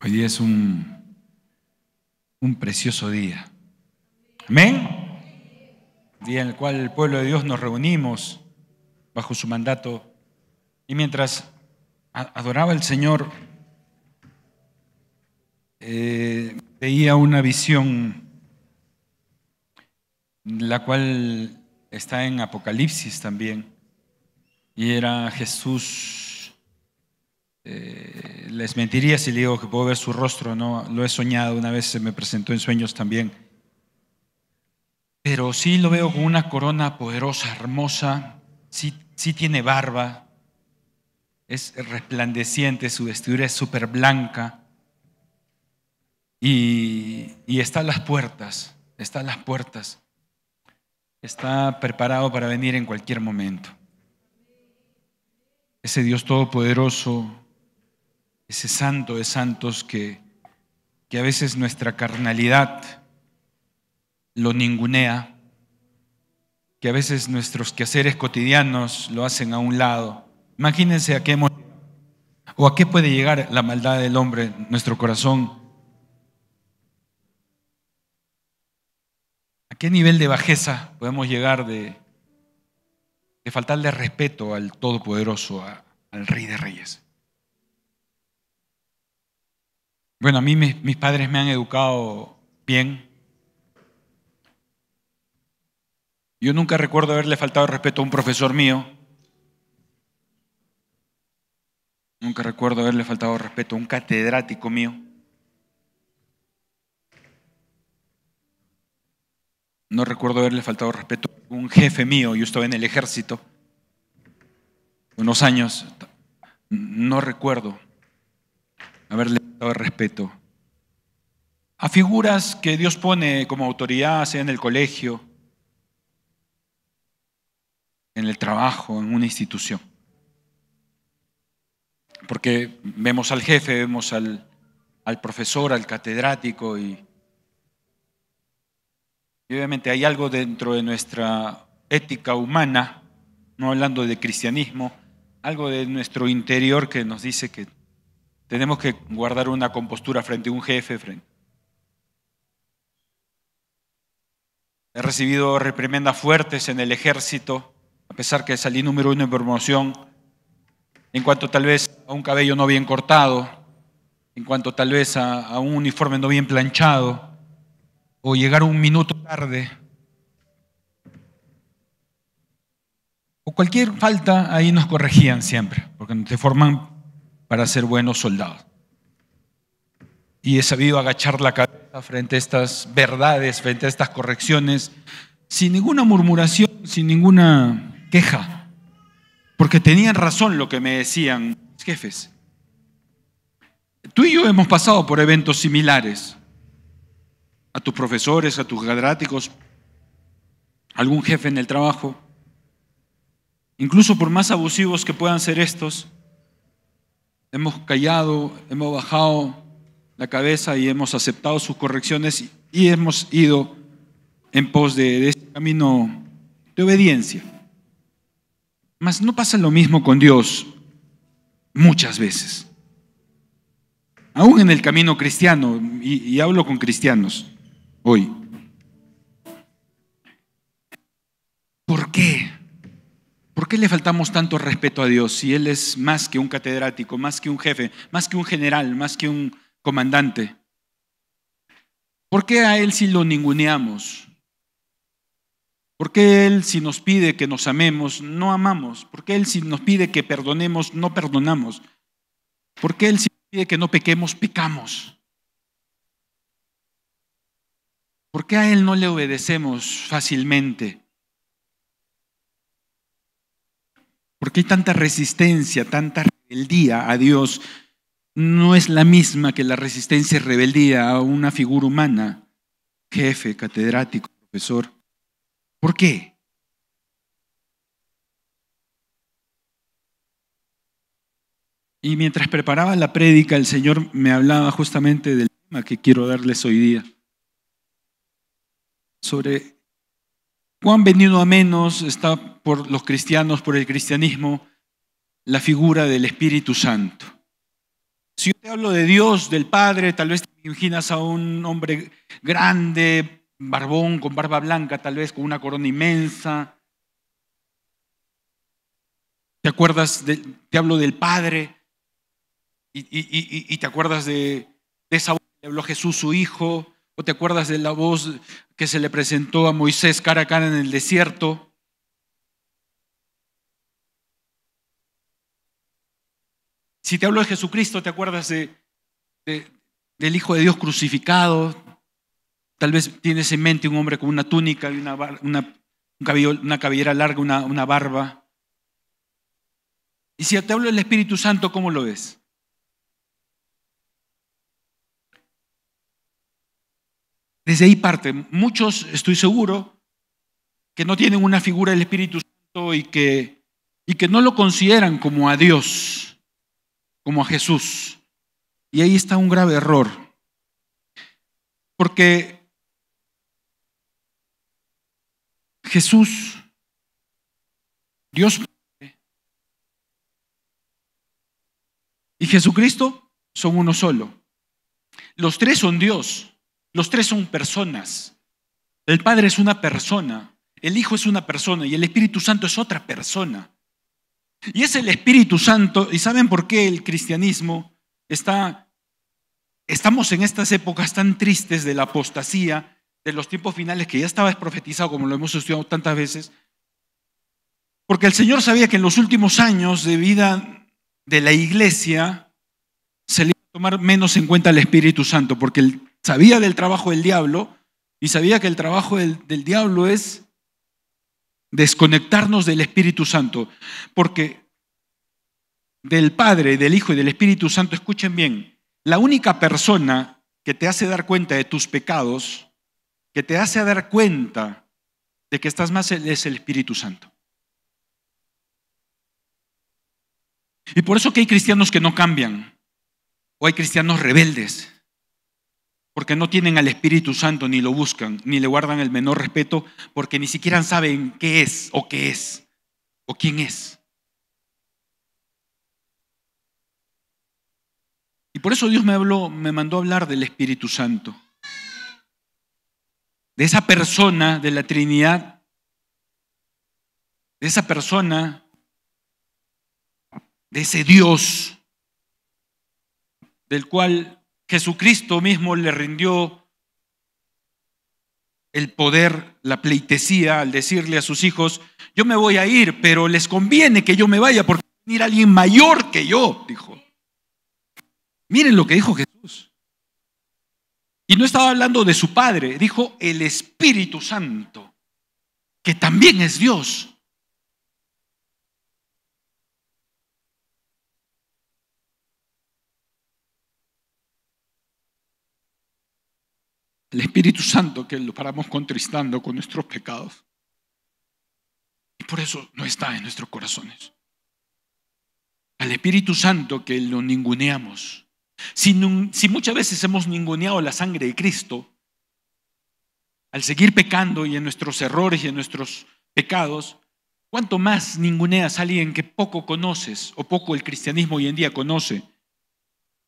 Hoy día es un precioso día. Amén. Día en el cual el pueblo de Dios nos reunimos bajo su mandato. Y mientras adoraba al Señor, veía una visión, la cual está en Apocalipsis también. Y era Jesús. Les mentiría si le digo que puedo ver su rostro, no lo he soñado, una vez se me presentó en sueños también. Pero sí lo veo con una corona poderosa, hermosa, sí tiene barba, es resplandeciente, su vestidura es súper blanca y está a las puertas, está preparado para venir en cualquier momento. Ese Dios todopoderoso, ese santo de santos que a veces nuestra carnalidad lo ningunea, que a veces nuestros quehaceres cotidianos lo hacen a un lado. Imagínense a qué puede llegar la maldad del hombre en nuestro corazón. ¿A qué nivel de bajeza podemos llegar de faltarle respeto al Todopoderoso, al Rey de Reyes? Bueno, a mí mis padres me han educado bien. Yo nunca recuerdo haberle faltado respeto a un profesor mío. Nunca recuerdo haberle faltado respeto a un catedrático mío. No recuerdo haberle faltado respeto a un jefe mío. Yo estaba en el ejército unos años. No recuerdo haberle faltado respeto a figuras que Dios pone como autoridad, sea en el colegio, en el trabajo, en una institución. Porque vemos al jefe, vemos al profesor, al catedrático y obviamente hay algo dentro de nuestra ética humana, no hablando de cristianismo, algo de nuestro interior que nos dice que tenemos que guardar una compostura frente a un jefe. He recibido reprimendas fuertes en el ejército, a pesar que salí número 1 en promoción, en cuanto tal vez a un cabello no bien cortado, en cuanto tal vez a un uniforme no bien planchado, o llegar un minuto tarde, o cualquier falta, ahí nos corregían siempre, porque te forman para ser buenos soldados. Y he sabido agachar la cabeza frente a estas verdades, frente a estas correcciones, sin ninguna murmuración, sin ninguna queja, porque tenían razón lo que me decían los jefes. Tú y yo hemos pasado por eventos similares. A tus profesores, a tus catedráticos, algún jefe en el trabajo, incluso por más abusivos que puedan ser estos, hemos callado, hemos bajado la cabeza y hemos aceptado sus correcciones y hemos ido en pos de este camino de obediencia. Mas no pasa lo mismo con Dios muchas veces. Aún en el camino cristiano, y hablo con cristianos hoy. ¿Por qué? ¿Por qué le faltamos tanto respeto a Dios si Él es más que un catedrático, más que un jefe, más que un general, más que un comandante? ¿Por qué a Él si lo ninguneamos? ¿Por qué Él si nos pide que nos amemos, no amamos? ¿Por qué Él si nos pide que perdonemos, no perdonamos? ¿Por qué Él si nos pide que no pequemos, pecamos? ¿Por qué a Él no le obedecemos fácilmente? ¿Por qué hay tanta resistencia, tanta rebeldía a Dios? No es la misma que la resistencia y rebeldía a una figura humana, jefe, catedrático, profesor. ¿Por qué? Y mientras preparaba la prédica, el Señor me hablaba justamente del tema que quiero darles hoy día, sobre cuán venido a menos está por los cristianos, por el cristianismo, la figura del Espíritu Santo. Si yo te hablo de Dios, del Padre, tal vez te imaginas a un hombre grande, barbón, con barba blanca, tal vez con una corona inmensa. Te hablo del Padre y te acuerdas de esa voz que le habló Jesús, su Hijo, o te acuerdas de la voz que se le presentó a Moisés cara a cara en el desierto. Si te hablo de Jesucristo, te acuerdas del Hijo de Dios crucificado. Tal vez tienes en mente un hombre con una túnica y una cabellera larga, una barba. Y si te hablo del Espíritu Santo, ¿cómo lo ves? Desde ahí parte. Muchos, estoy seguro, que no tienen una figura del Espíritu Santo y que no lo consideran como a Dios, como a Jesús. Y ahí está un grave error. Porque Jesús, Dios y Jesucristo son uno solo. Los tres son Dios, los tres son personas. El Padre es una persona, el Hijo es una persona y el Espíritu Santo es otra persona. Y es el Espíritu Santo, ¿y saben por qué el cristianismo estamos en estas épocas tan tristes de la apostasía, de los tiempos finales que ya estaba profetizado como lo hemos estudiado tantas veces? Porque el Señor sabía que en los últimos años de vida de la iglesia se le iba a tomar menos en cuenta el Espíritu Santo, porque él sabía del trabajo del diablo y sabía que el trabajo del diablo es desconectarnos del Espíritu Santo, porque del Padre, del Hijo y del Espíritu Santo, escuchen bien, la única persona que te hace dar cuenta de tus pecados, que te hace dar cuenta de que estás mal, es el Espíritu Santo. Y por eso que hay cristianos que no cambian, o hay cristianos rebeldes, porque no tienen al Espíritu Santo, ni lo buscan, ni le guardan el menor respeto, porque ni siquiera saben qué es, o quién es. Y por eso Dios me mandó a hablar del Espíritu Santo, de esa persona de la Trinidad, de esa persona, de ese Dios, del cual Jesucristo mismo le rindió el poder, la pleitesía, al decirle a sus hijos: yo me voy a ir, pero les conviene que yo me vaya porque va a venir alguien mayor que yo, dijo. Miren lo que dijo Jesús. Y no estaba hablando de su Padre, dijo el Espíritu Santo, que también es Dios. El Espíritu Santo que lo paramos contristando con nuestros pecados. Y por eso no está en nuestros corazones. Al Espíritu Santo que lo ninguneamos. Si muchas veces hemos ninguneado la sangre de Cristo, al seguir pecando y en nuestros errores y en nuestros pecados, ¿cuánto más ninguneas a alguien que poco conoces o poco el cristianismo hoy en día conoce?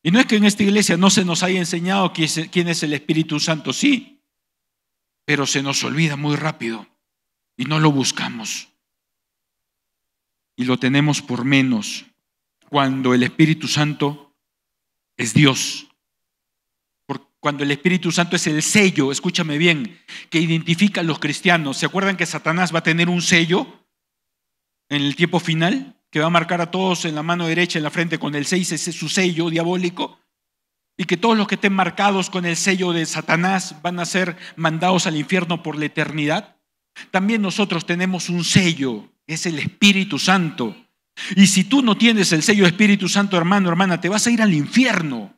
Y no es que en esta iglesia no se nos haya enseñado quién es el Espíritu Santo, sí, pero se nos olvida muy rápido y no lo buscamos. Y lo tenemos por menos cuando el Espíritu Santo es Dios. Cuando el Espíritu Santo es el sello, escúchame bien, que identifica a los cristianos. ¿Se acuerdan que Satanás va a tener un sello en el tiempo final? Que va a marcar a todos en la mano derecha, en la frente con el 6, ese es su sello diabólico. Y que todos los que estén marcados con el sello de Satanás van a ser mandados al infierno por la eternidad. También nosotros tenemos un sello, es el Espíritu Santo. Y si tú no tienes el sello Espíritu Santo, hermano, hermana, te vas a ir al infierno.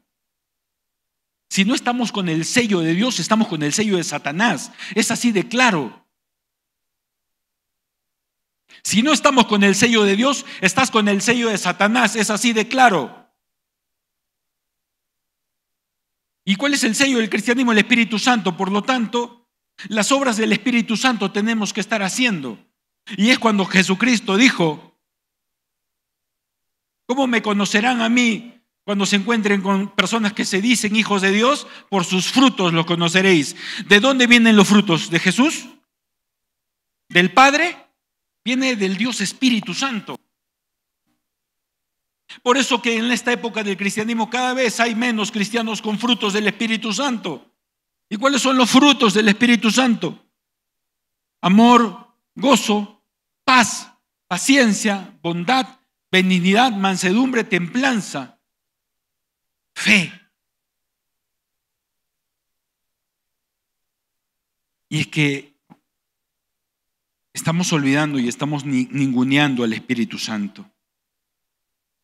Si no estamos con el sello de Dios, estamos con el sello de Satanás. Es así de claro. Si no estamos con el sello de Dios, estás con el sello de Satanás. Es así de claro. ¿Y cuál es el sello del cristianismo? El Espíritu Santo. Por lo tanto, las obras del Espíritu Santo tenemos que estar haciendo. Y es cuando Jesucristo dijo: ¿cómo me conocerán a mí Cuando se encuentren con personas que se dicen hijos de Dios, por sus frutos los conoceréis. ¿De dónde vienen los frutos? ¿De Jesús? ¿Del Padre? Viene del Dios Espíritu Santo. Por eso que en esta época del cristianismo cada vez hay menos cristianos con frutos del Espíritu Santo. ¿Y cuáles son los frutos del Espíritu Santo? Amor, gozo, paz, paciencia, bondad, benignidad, mansedumbre, templanza, fe. Y es que estamos olvidando y estamos ninguneando al Espíritu Santo.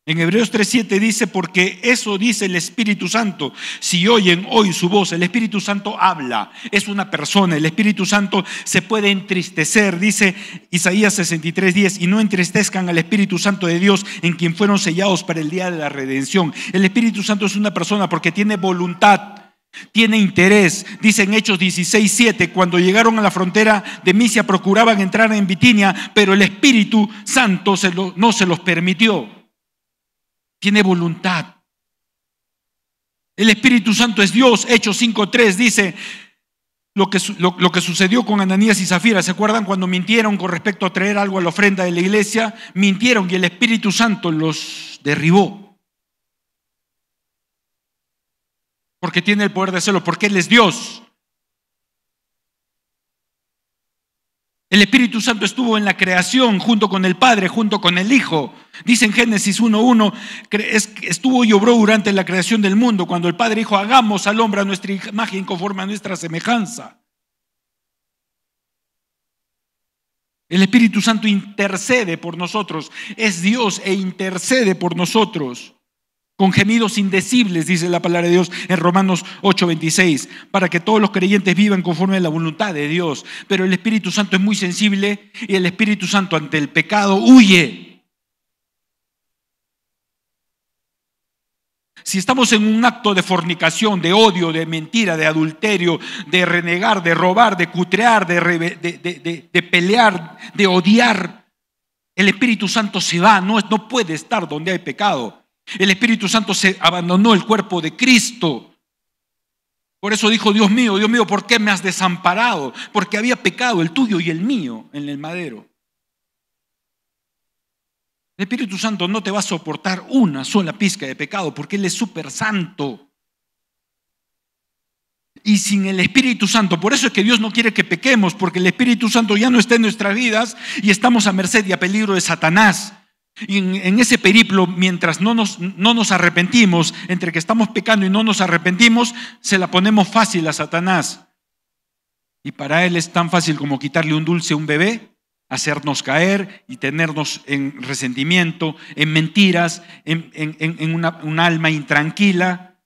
En Hebreos 3:7 dice, porque eso dice el Espíritu Santo. Si oyen hoy su voz, el Espíritu Santo habla, es una persona. El Espíritu Santo se puede entristecer, dice Isaías 63:10, y no entristezcan al Espíritu Santo de Dios, en quien fueron sellados para el día de la redención. El Espíritu Santo es una persona porque tiene voluntad, tiene interés. Dice en Hechos 16:7, cuando llegaron a la frontera de Misia procuraban entrar en Bitinia, pero el Espíritu Santo no se los permitió. Tiene voluntad. El Espíritu Santo es Dios. Hechos 5:3 dice lo que sucedió con Ananías y Zafira. ¿Se acuerdan cuando mintieron con respecto a traer algo a la ofrenda de la iglesia? Mintieron y el Espíritu Santo los derribó. Porque tiene el poder de hacerlo, porque Él es Dios. El Espíritu Santo estuvo en la creación junto con el Padre, junto con el Hijo. Dice en Génesis 1:1, estuvo y obró durante la creación del mundo, cuando el Padre dijo, hagamos al hombre a nuestra imagen conforme a nuestra semejanza. El Espíritu Santo intercede por nosotros, es Dios e intercede por nosotros. Con gemidos indecibles, dice la palabra de Dios en Romanos 8:26, para que todos los creyentes vivan conforme a la voluntad de Dios. Pero el Espíritu Santo es muy sensible y el Espíritu Santo ante el pecado huye. Si estamos en un acto de fornicación, de odio, de mentira, de adulterio, de renegar, de robar, de cutrear, de pelear, de odiar, el Espíritu Santo se va, no puede estar donde hay pecado. El Espíritu Santo se abandonó el cuerpo de Cristo. Por eso dijo, Dios mío, ¿por qué me has desamparado? Porque había pecado el tuyo y el mío en el madero. El Espíritu Santo no te va a soportar una sola pizca de pecado porque Él es súper santo. Y sin el Espíritu Santo, por eso es que Dios no quiere que pequemos, porque el Espíritu Santo ya no está en nuestras vidas y estamos a merced y a peligro de Satanás. Y en ese periplo, mientras no nos arrepentimos, entre que estamos pecando y no nos arrepentimos, se la ponemos fácil a Satanás. Y para él es tan fácil como quitarle un dulce a un bebé, hacernos caer y tenernos en resentimiento, en mentiras, en una alma intranquila,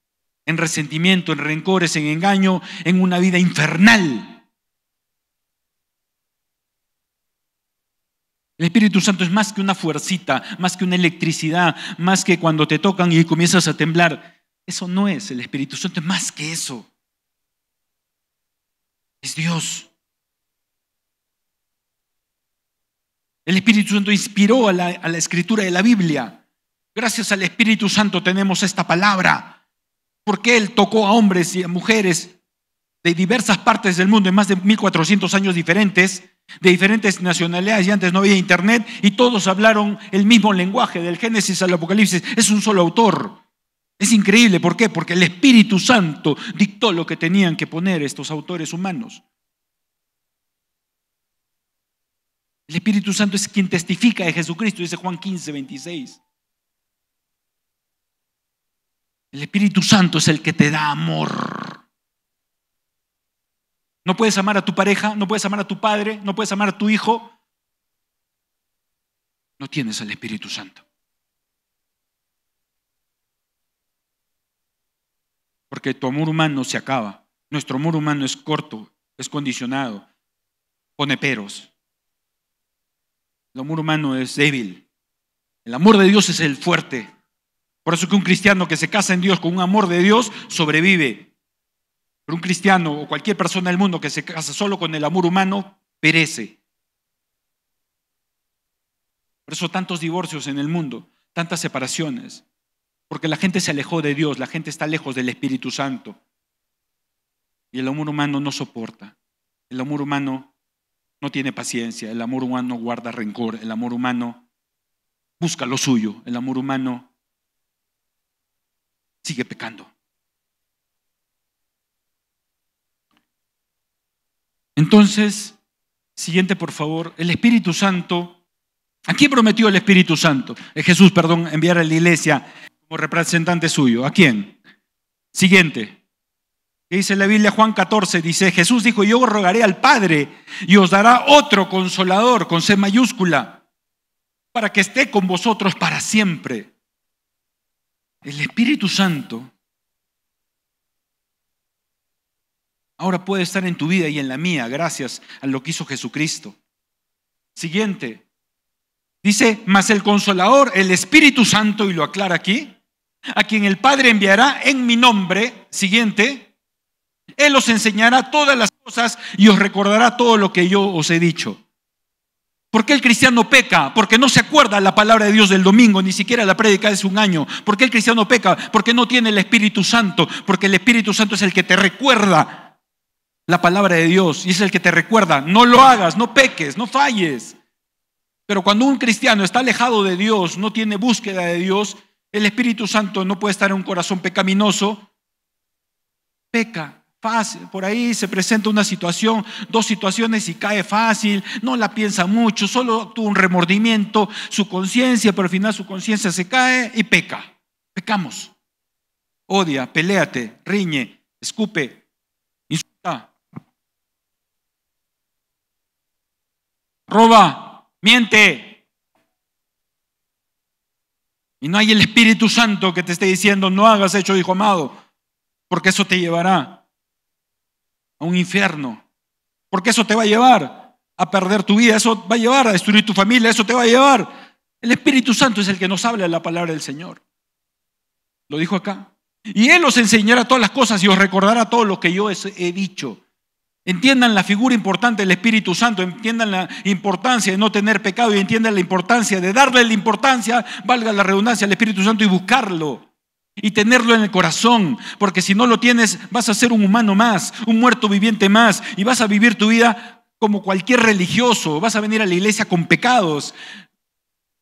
en resentimiento, en rencores, en engaño, en una vida infernal. El Espíritu Santo es más que una fuercita, más que una electricidad, más que cuando te tocan y comienzas a temblar. Eso no es el Espíritu Santo, es más que eso. Es Dios. El Espíritu Santo inspiró a la escritura de la Biblia. Gracias al Espíritu Santo tenemos esta palabra, porque Él tocó a hombres y a mujeres de diversas partes del mundo, en más de 1400 años diferentes, de diferentes nacionalidades, y antes no había internet, y todos hablaron el mismo lenguaje, del Génesis al Apocalipsis. Es un solo autor. Es increíble, ¿por qué? Porque el Espíritu Santo dictó lo que tenían que poner estos autores humanos. El Espíritu Santo es quien testifica de Jesucristo, dice Juan 15:26. El Espíritu Santo es el que te da amor. No puedes amar a tu pareja, no puedes amar a tu padre, no puedes amar a tu hijo. No tienes al Espíritu Santo. Porque tu amor humano se acaba. Nuestro amor humano es corto, es condicionado, pone peros. El amor humano es débil. El amor de Dios es el fuerte. Por eso que un cristiano que se casa en Dios con un amor de Dios sobrevive. Pero un cristiano o cualquier persona del mundo que se casa solo con el amor humano perece. Por eso tantos divorcios en el mundo, tantas separaciones. Porque la gente se alejó de Dios, la gente está lejos del Espíritu Santo. Y el amor humano no soporta. El amor humano no tiene paciencia. El amor humano guarda rencor. El amor humano busca lo suyo. El amor humano sigue pecando. Entonces, siguiente por favor, el Espíritu Santo. ¿A quién prometió el Espíritu Santo? Jesús, perdón, enviar a la iglesia como representante suyo. ¿A quién? Siguiente. ¿Qué dice la Biblia? Juan 14 dice, Jesús dijo, yo rogaré al Padre y os dará otro consolador, con C mayúscula, para que esté con vosotros para siempre. El Espíritu Santo ahora puede estar en tu vida y en la mía, gracias a lo que hizo Jesucristo. Siguiente. Dice, mas el Consolador, el Espíritu Santo, y lo aclara aquí, a quien el Padre enviará en mi nombre, siguiente, Él os enseñará todas las cosas y os recordará todo lo que yo os he dicho. ¿Por qué el cristiano peca? Porque no se acuerda la palabra de Dios del domingo, ni siquiera la prédica de hace un año. ¿Por qué el cristiano peca? Porque no tiene el Espíritu Santo, porque el Espíritu Santo es el que te recuerda la palabra de Dios y es el que te recuerda, no lo hagas, no peques, no falles. Pero cuando un cristiano está alejado de Dios, no tiene búsqueda de Dios, el Espíritu Santo no puede estar en un corazón pecaminoso, peca fácil. Por ahí se presenta una situación, dos situaciones y cae fácil, no la piensa mucho, solo tuvo un remordimiento, su conciencia, pero al final su conciencia se cae y peca. Pecamos. Odia, peléate, riñe, escupe, insulta, roba, miente. Y no hay el Espíritu Santo que te esté diciendo, no hagas eso, hijo amado, porque eso te llevará a un infierno. Porque eso te va a llevar a perder tu vida, eso va a llevar a destruir tu familia, eso te va a llevar. El Espíritu Santo es el que nos habla de la palabra del Señor. Lo dijo acá. Y Él os enseñará todas las cosas y os recordará todo lo que yo os he dicho. Entiendan la figura importante del Espíritu Santo, entiendan la importancia de no tener pecado y entiendan la importancia de darle la importancia, valga la redundancia, al Espíritu Santo y buscarlo y tenerlo en el corazón, porque si no lo tienes vas a ser un humano más, un muerto viviente más y vas a vivir tu vida como cualquier religioso, vas a venir a la iglesia con pecados,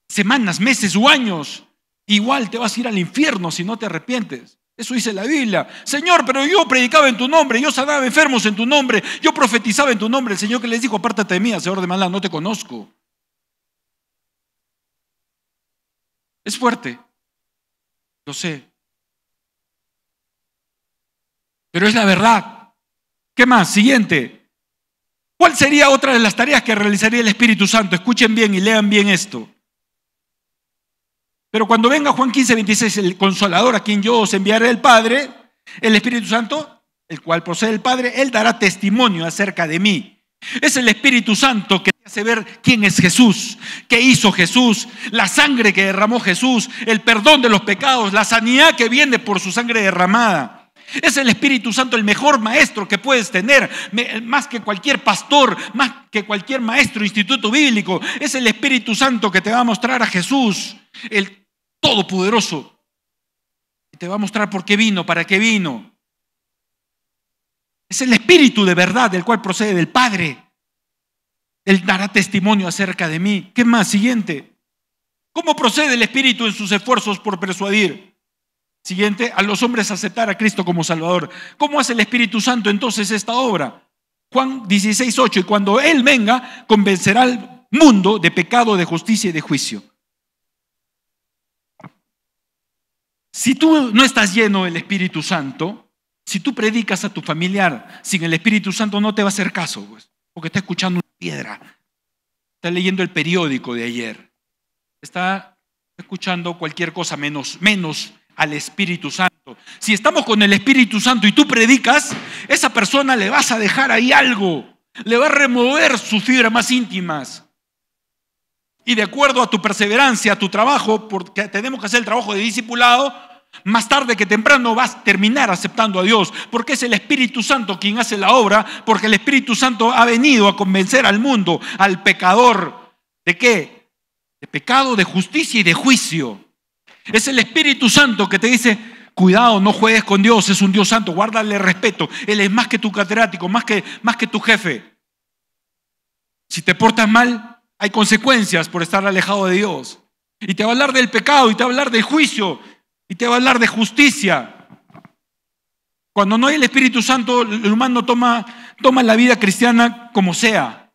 semanas, meses o años, igual te vas a ir al infierno si no te arrepientes. Eso dice la Biblia. Señor, pero yo predicaba en tu nombre, yo sanaba enfermos en tu nombre, yo profetizaba en tu nombre. El Señor que les dijo, apártate de mí, hacedor de maldad, no te conozco. Es fuerte, lo sé, pero es la verdad. ¿Qué más? Siguiente. ¿Cuál sería otra de las tareas que realizaría el Espíritu Santo? Escuchen bien y lean bien esto. Pero cuando venga Juan 15:26, el Consolador, a quien yo os enviaré el Padre, el Espíritu Santo, el cual procede del Padre, Él dará testimonio acerca de mí. Es el Espíritu Santo que te hace ver quién es Jesús, qué hizo Jesús, la sangre que derramó Jesús, el perdón de los pecados, la sanidad que viene por su sangre derramada. Es el Espíritu Santo el mejor maestro que puedes tener, más que cualquier pastor, más que cualquier maestro, instituto bíblico. Es el Espíritu Santo que te va a mostrar a Jesús, el Todopoderoso. Y te va a mostrar por qué vino, para qué vino. Es el Espíritu de verdad, del cual procede del Padre. Él dará testimonio acerca de mí. ¿Qué más? Siguiente. ¿Cómo procede el Espíritu en sus esfuerzos por persuadir? Siguiente, a los hombres a aceptar a Cristo como Salvador. ¿Cómo hace el Espíritu Santo entonces esta obra? Juan 16:8, y cuando Él venga, convencerá al mundo de pecado, de justicia y de juicio. Si tú no estás lleno del Espíritu Santo, si tú predicas a tu familiar sin el Espíritu Santo, no te va a hacer caso, pues, porque está escuchando una piedra, está leyendo el periódico de ayer, está escuchando cualquier cosa menos al Espíritu Santo. Si estamos con el Espíritu Santo y tú predicas, esa persona le vas a dejar ahí algo, le va a remover sus fibras más íntimas. Y de acuerdo a tu perseverancia, a tu trabajo, porque tenemos que hacer el trabajo de discipulado, más tarde que temprano vas a terminar aceptando a Dios, porque es el Espíritu Santo quien hace la obra, porque el Espíritu Santo ha venido a convencer al mundo, al pecador, ¿de qué? De pecado, de justicia y de juicio. Es el Espíritu Santo que te dice, cuidado, no juegues con Dios, es un Dios santo, guárdale respeto. Él es más que tu catedrático, más que tu jefe. Si te portas mal, hay consecuencias por estar alejado de Dios. Y te va a hablar del pecado, y te va a hablar del juicio, y te va a hablar de justicia. Cuando no hay el Espíritu Santo, el humano toma la vida cristiana como sea.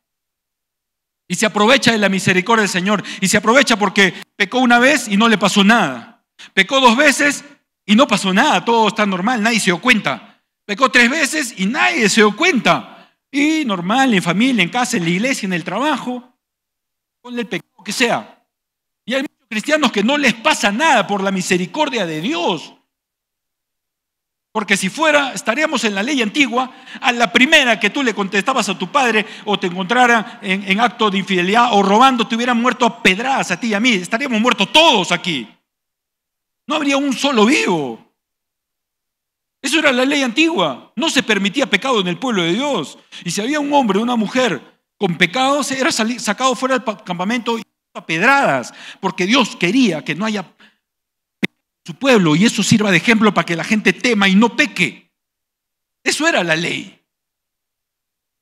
Y se aprovecha de la misericordia del Señor. Y se aprovecha porque pecó una vez y no le pasó nada. Pecó 2 veces y no pasó nada. Todo está normal, nadie se dio cuenta. Pecó 3 veces y nadie se dio cuenta. Y normal, en familia, en casa, en la iglesia, en el trabajo. Ponle el pecado que sea. Y hay muchos cristianos que no les pasa nada por la misericordia de Dios. Porque si fuera, estaríamos en la ley antigua, a la primera que tú le contestabas a tu padre o te encontrara en acto de infidelidad o robando, te hubieran muerto a pedradas a ti y a mí. Estaríamos muertos todos aquí. No habría un solo vivo. Eso era la ley antigua. No se permitía pecado en el pueblo de Dios. Y si había un hombre o una mujer con pecados, era sacado fuera del campamento y a pedradas. Porque Dios quería que no haya su pueblo y eso sirva de ejemplo para que la gente tema y no peque. Eso era la ley.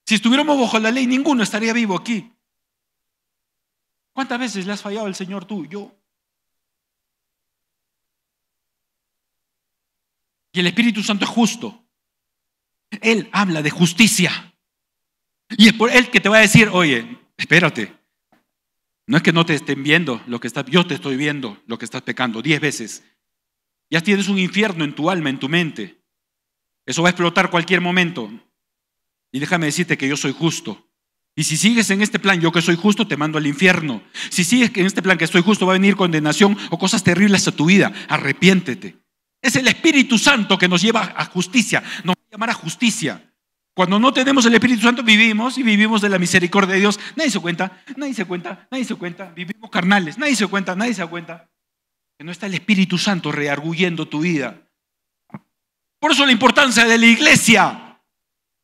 Si estuviéramos bajo la ley, ninguno estaría vivo aquí. ¿Cuántas veces le has fallado al Señor tú? Yo. Y el Espíritu Santo es justo. Él habla de justicia. Y es por Él que te va a decir, oye, espérate. No es que no te estén viendo lo que estás, yo te estoy viendo lo que estás pecando 10 veces. Ya tienes un infierno en tu alma, en tu mente. Eso va a explotar cualquier momento. Y déjame decirte que yo soy justo. Y si sigues en este plan, yo que soy justo, te mando al infierno. Si sigues en este plan que estoy justo, va a venir condenación o cosas terribles a tu vida. Arrepiéntete. Es el Espíritu Santo que nos lleva a justicia. Nos va a llamar a justicia. Cuando no tenemos el Espíritu Santo, vivimos de la misericordia de Dios. Nadie se cuenta, nadie se cuenta, nadie se cuenta. Vivimos carnales. Nadie se cuenta, nadie se da cuenta. Que no está el Espíritu Santo rearguyendo tu vida. Por eso la importancia de la iglesia.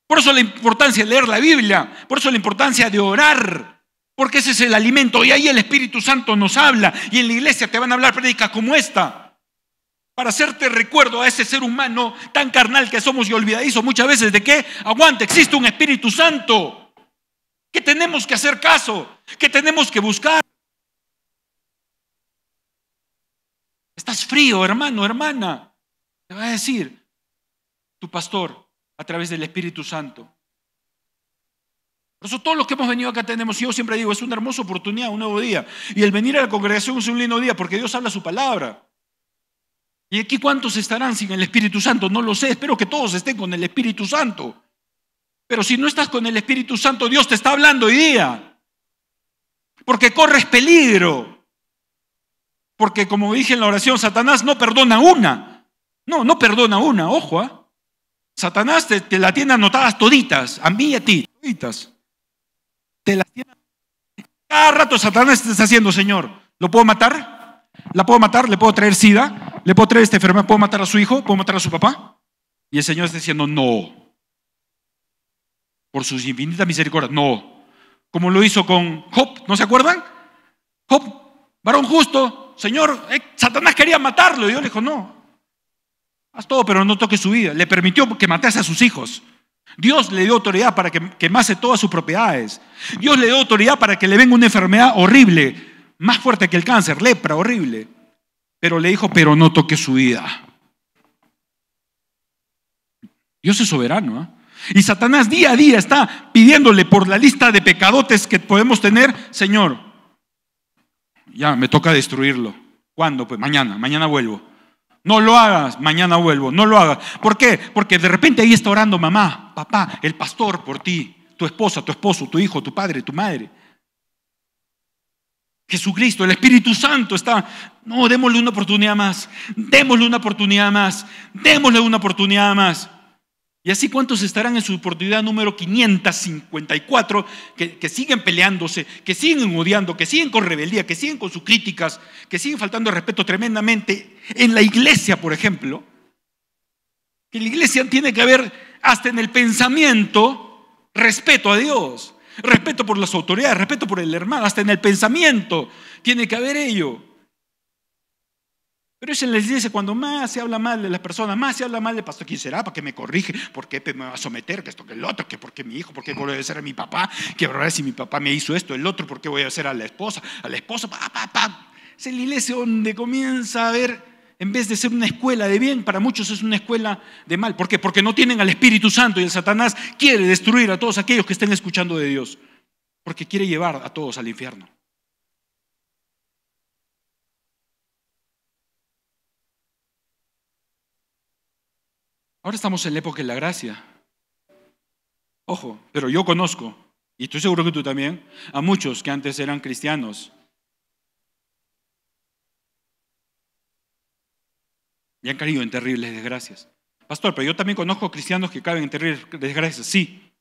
Por eso la importancia de leer la Biblia. Por eso la importancia de orar. Porque ese es el alimento. Y ahí el Espíritu Santo nos habla. Y en la iglesia te van a hablar prédicas como esta. Para hacerte recuerdo a ese ser humano tan carnal que somos y olvidadizo muchas veces de que, aguante, existe un Espíritu Santo. Que tenemos que hacer caso. Que tenemos que buscar. Estás frío, hermano, hermana. Te va a decir tu pastor a través del Espíritu Santo. Por eso todos los que hemos venido acá tenemos, yo siempre digo, es una hermosa oportunidad, un nuevo día. Y el venir a la congregación es un lindo día porque Dios habla su palabra. ¿Y aquí cuántos estarán sin el Espíritu Santo? No lo sé, espero que todos estén con el Espíritu Santo. Pero si no estás con el Espíritu Santo, Dios te está hablando hoy día. Porque corres peligro. Porque como dije en la oración, Satanás no perdona una. No perdona una, ojo. Satanás te la tiene anotadas toditas, a mí y a ti, toditas. Te las tiene. Cada rato Satanás te está haciendo, Señor, ¿lo puedo matar? ¿La puedo matar? ¿Le puedo traer sida? ¿Le puedo traer esta enfermedad? ¿Puedo matar a su hijo? ¿Puedo matar a su papá? Y el Señor está diciendo, no. Por sus infinitas misericordias, no. Como lo hizo con Job, ¿no se acuerdan? Job, varón justo. Señor, Satanás quería matarlo y Dios le dijo, no, haz todo pero no toques su vida. Le permitió que matase a sus hijos. Dios le dio autoridad para que quemase todas sus propiedades. Dios le dio autoridad para que le venga una enfermedad horrible, más fuerte que el cáncer, lepra, horrible. Pero le dijo, pero no toques su vida. Dios es soberano, ¿eh? Y Satanás día a día está pidiéndole por la lista de pecadotes que podemos tener, Señor, ya me toca destruirlo. ¿Cuándo? Pues mañana vuelvo. No lo hagas, mañana vuelvo, no lo hagas. ¿Por qué? Porque de repente ahí está orando mamá, papá, el pastor por ti, tu esposa, tu esposo, tu hijo, tu padre, tu madre. Jesucristo, el Espíritu Santo está, no, démosle una oportunidad más, démosle una oportunidad más, démosle una oportunidad más. Y así cuántos estarán en su oportunidad número 554 que siguen peleándose, que siguen odiando, que siguen con rebeldía, que siguen con sus críticas, que siguen faltando de respeto tremendamente en la iglesia, por ejemplo. Que en la iglesia tiene que haber hasta en el pensamiento respeto a Dios, respeto por las autoridades, respeto por el hermano, hasta en el pensamiento tiene que haber ello. Pero es en la iglesia cuando más se habla mal de las personas, más se habla mal del pastor. ¿Quién será? ¿Para qué me corrige? ¿Por qué me va a someter? ¿Que esto, que el otro? ¿Que por qué mi hijo? ¿Por qué voy a ser a mi papá? ¿Que ahora si mi papá me hizo esto, el otro? ¿Por qué voy a hacer a la esposa? A la esposa, Es en la iglesia donde comienza a ver, en vez de ser una escuela de bien, para muchos es una escuela de mal. ¿Por qué? Porque no tienen al Espíritu Santo y el Satanás quiere destruir a todos aquellos que estén escuchando de Dios. Porque quiere llevar a todos al infierno. Ahora estamos en la época de la gracia. Ojo, pero yo conozco, y estoy seguro que tú también, a muchos que antes eran cristianos y han caído en terribles desgracias. Pastor, pero yo también conozco cristianos que caen en terribles desgracias. Sí,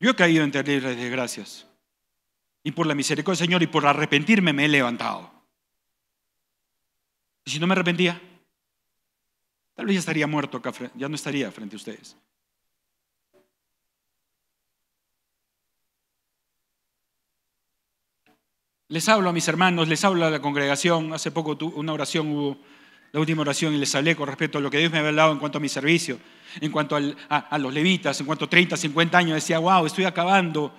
yo he caído en terribles desgracias. Y por la misericordia del Señor y por arrepentirme me he levantado. Y si no me arrepentía, tal vez ya estaría muerto acá, ya no estaría frente a ustedes. Les hablo a mis hermanos, les hablo a la congregación. Hace poco una oración hubo, la última oración, y les hablé con respecto a lo que Dios me había hablado en cuanto a mi servicio, en cuanto a los levitas, en cuanto a 30, 50 años. Decía, wow, estoy acabando,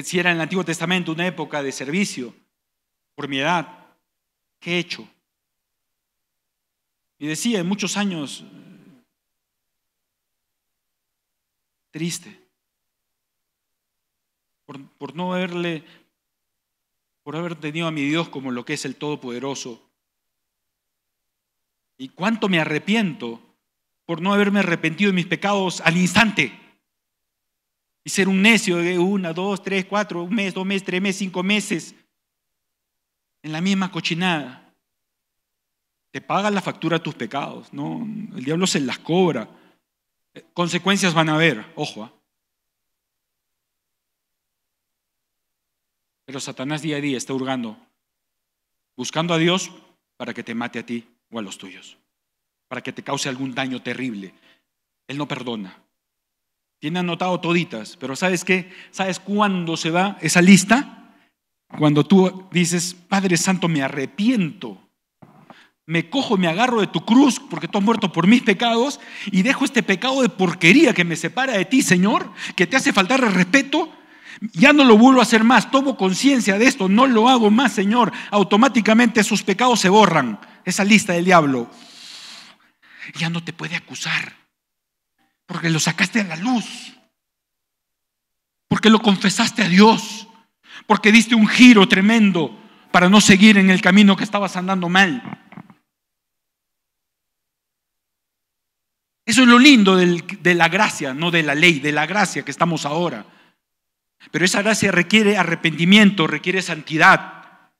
si era en el Antiguo Testamento, una época de servicio por mi edad. ¿Qué he hecho? Y decía, en muchos años, triste, por no haberle, por haber tenido a mi Dios como lo que es el Todopoderoso. Y cuánto me arrepiento por no haberme arrepentido de mis pecados al instante. Y ser un necio de 1, 2, 3, 4, un mes, 2 meses, 3 meses, 5 meses en la misma cochinada. Te paga la factura de tus pecados, ¿no? El diablo se las cobra. Consecuencias van a haber, ojo. Pero Satanás día a día está hurgando, buscando a Dios para que te mate a ti o a los tuyos, para que te cause algún daño terrible. Él no perdona. Tiene anotado toditas, pero ¿sabes qué? ¿Sabes cuándo se va esa lista? Cuando tú dices, Padre Santo, me arrepiento. Me cojo, me agarro de tu cruz porque tú has muerto por mis pecados y dejo este pecado de porquería que me separa de ti, Señor, que te hace faltar el respeto. Ya no lo vuelvo a hacer más, tomo conciencia de esto, no lo hago más, Señor. Automáticamente esos pecados se borran, esa lista del diablo. Ya no te puede acusar porque lo sacaste a la luz, porque lo confesaste a Dios, porque diste un giro tremendo para no seguir en el camino que estabas andando mal. Eso es lo lindo de la gracia, no de la ley, de la gracia que estamos ahora. Pero esa gracia requiere arrepentimiento, requiere santidad.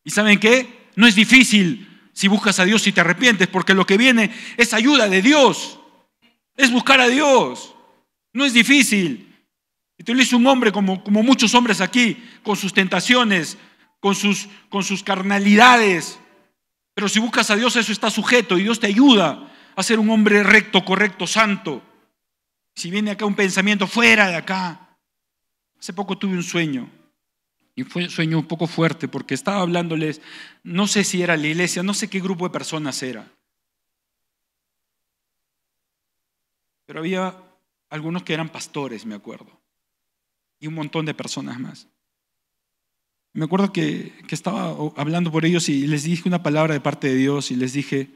¿Y saben qué? No es difícil si buscas a Dios y te arrepientes, porque lo que viene es ayuda de Dios. Es buscar a Dios. No es difícil. Y te lo dice un hombre como muchos hombres aquí, con sus tentaciones, con sus carnalidades. Pero si buscas a Dios, eso está sujeto y Dios te ayuda a ser un hombre recto, correcto, santo. Si viene acá un pensamiento fuera de acá. Hace poco tuve un sueño, y fue un sueño un poco fuerte porque estaba hablándoles, no sé si era la iglesia, no sé qué grupo de personas era, pero había algunos que eran pastores, me acuerdo, y un montón de personas más. Me acuerdo que estaba hablando por ellos y les dije una palabra de parte de Dios y les dije,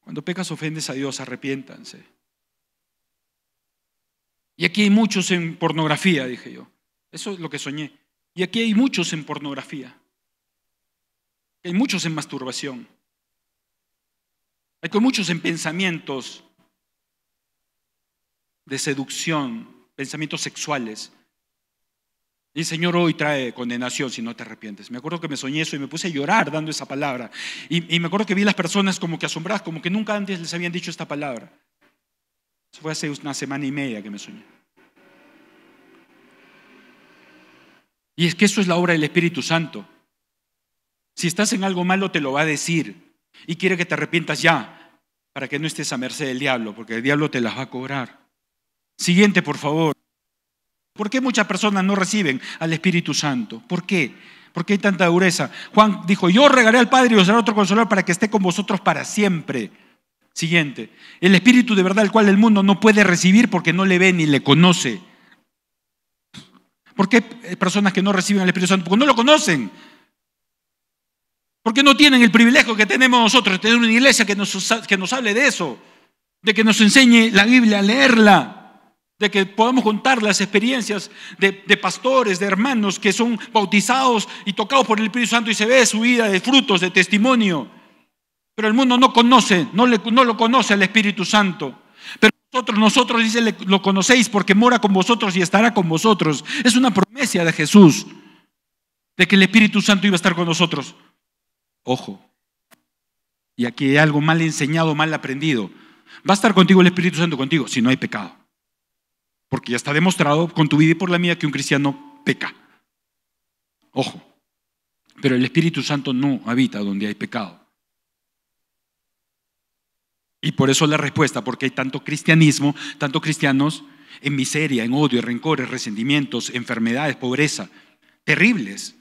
cuando pecas ofendes a Dios, arrepiéntanse. Y aquí hay muchos en pornografía, dije yo. Eso es lo que soñé. Y aquí hay muchos en pornografía. Hay muchos en masturbación. Hay muchos en pensamientos de seducción, pensamientos sexuales. Y el Señor hoy trae condenación si no te arrepientes. Me acuerdo que me soñé eso y me puse a llorar dando esa palabra. Y me acuerdo que vi las personas como que asombradas, como que nunca antes les habían dicho esta palabra. Eso fue hace una semana y media que me soñé. Y es que eso es la obra del Espíritu Santo. Si estás en algo malo te lo va a decir y quiere que te arrepientas ya para que no estés a merced del diablo, porque el diablo te las va a cobrar. Siguiente, por favor. ¿Por qué muchas personas no reciben al Espíritu Santo? ¿Por qué? ¿Por qué hay tanta dureza? Juan dijo, yo regaré al Padre y os daré otro consolador para que esté con vosotros para siempre. Siguiente, el Espíritu de verdad, el cual el mundo no puede recibir porque no le ve ni le conoce. ¿Por qué hay personas que no reciben al Espíritu Santo? Porque no lo conocen. Porque no tienen el privilegio que tenemos nosotros de tener una iglesia que nos hable de eso, de que nos enseñe la Biblia a leerla, de que podamos contar las experiencias de pastores, de hermanos que son bautizados y tocados por el Espíritu Santo y se ve su vida de frutos, de testimonio. Pero el mundo no conoce, no lo conoce al Espíritu Santo. Pero nosotros dice, lo conocéis porque mora con vosotros y estará con vosotros. Es una promesa de Jesús, de que el Espíritu Santo iba a estar con nosotros. Ojo, y aquí hay algo mal enseñado, mal aprendido. Va a estar contigo el Espíritu Santo contigo si no hay pecado. Porque ya está demostrado con tu vida y por la mía que un cristiano peca. Ojo, pero el Espíritu Santo no habita donde hay pecado. Y por eso la respuesta, porque hay tanto cristianismo, tantos cristianos en miseria, en odio, en rencores, resentimientos, enfermedades, pobreza, terribles,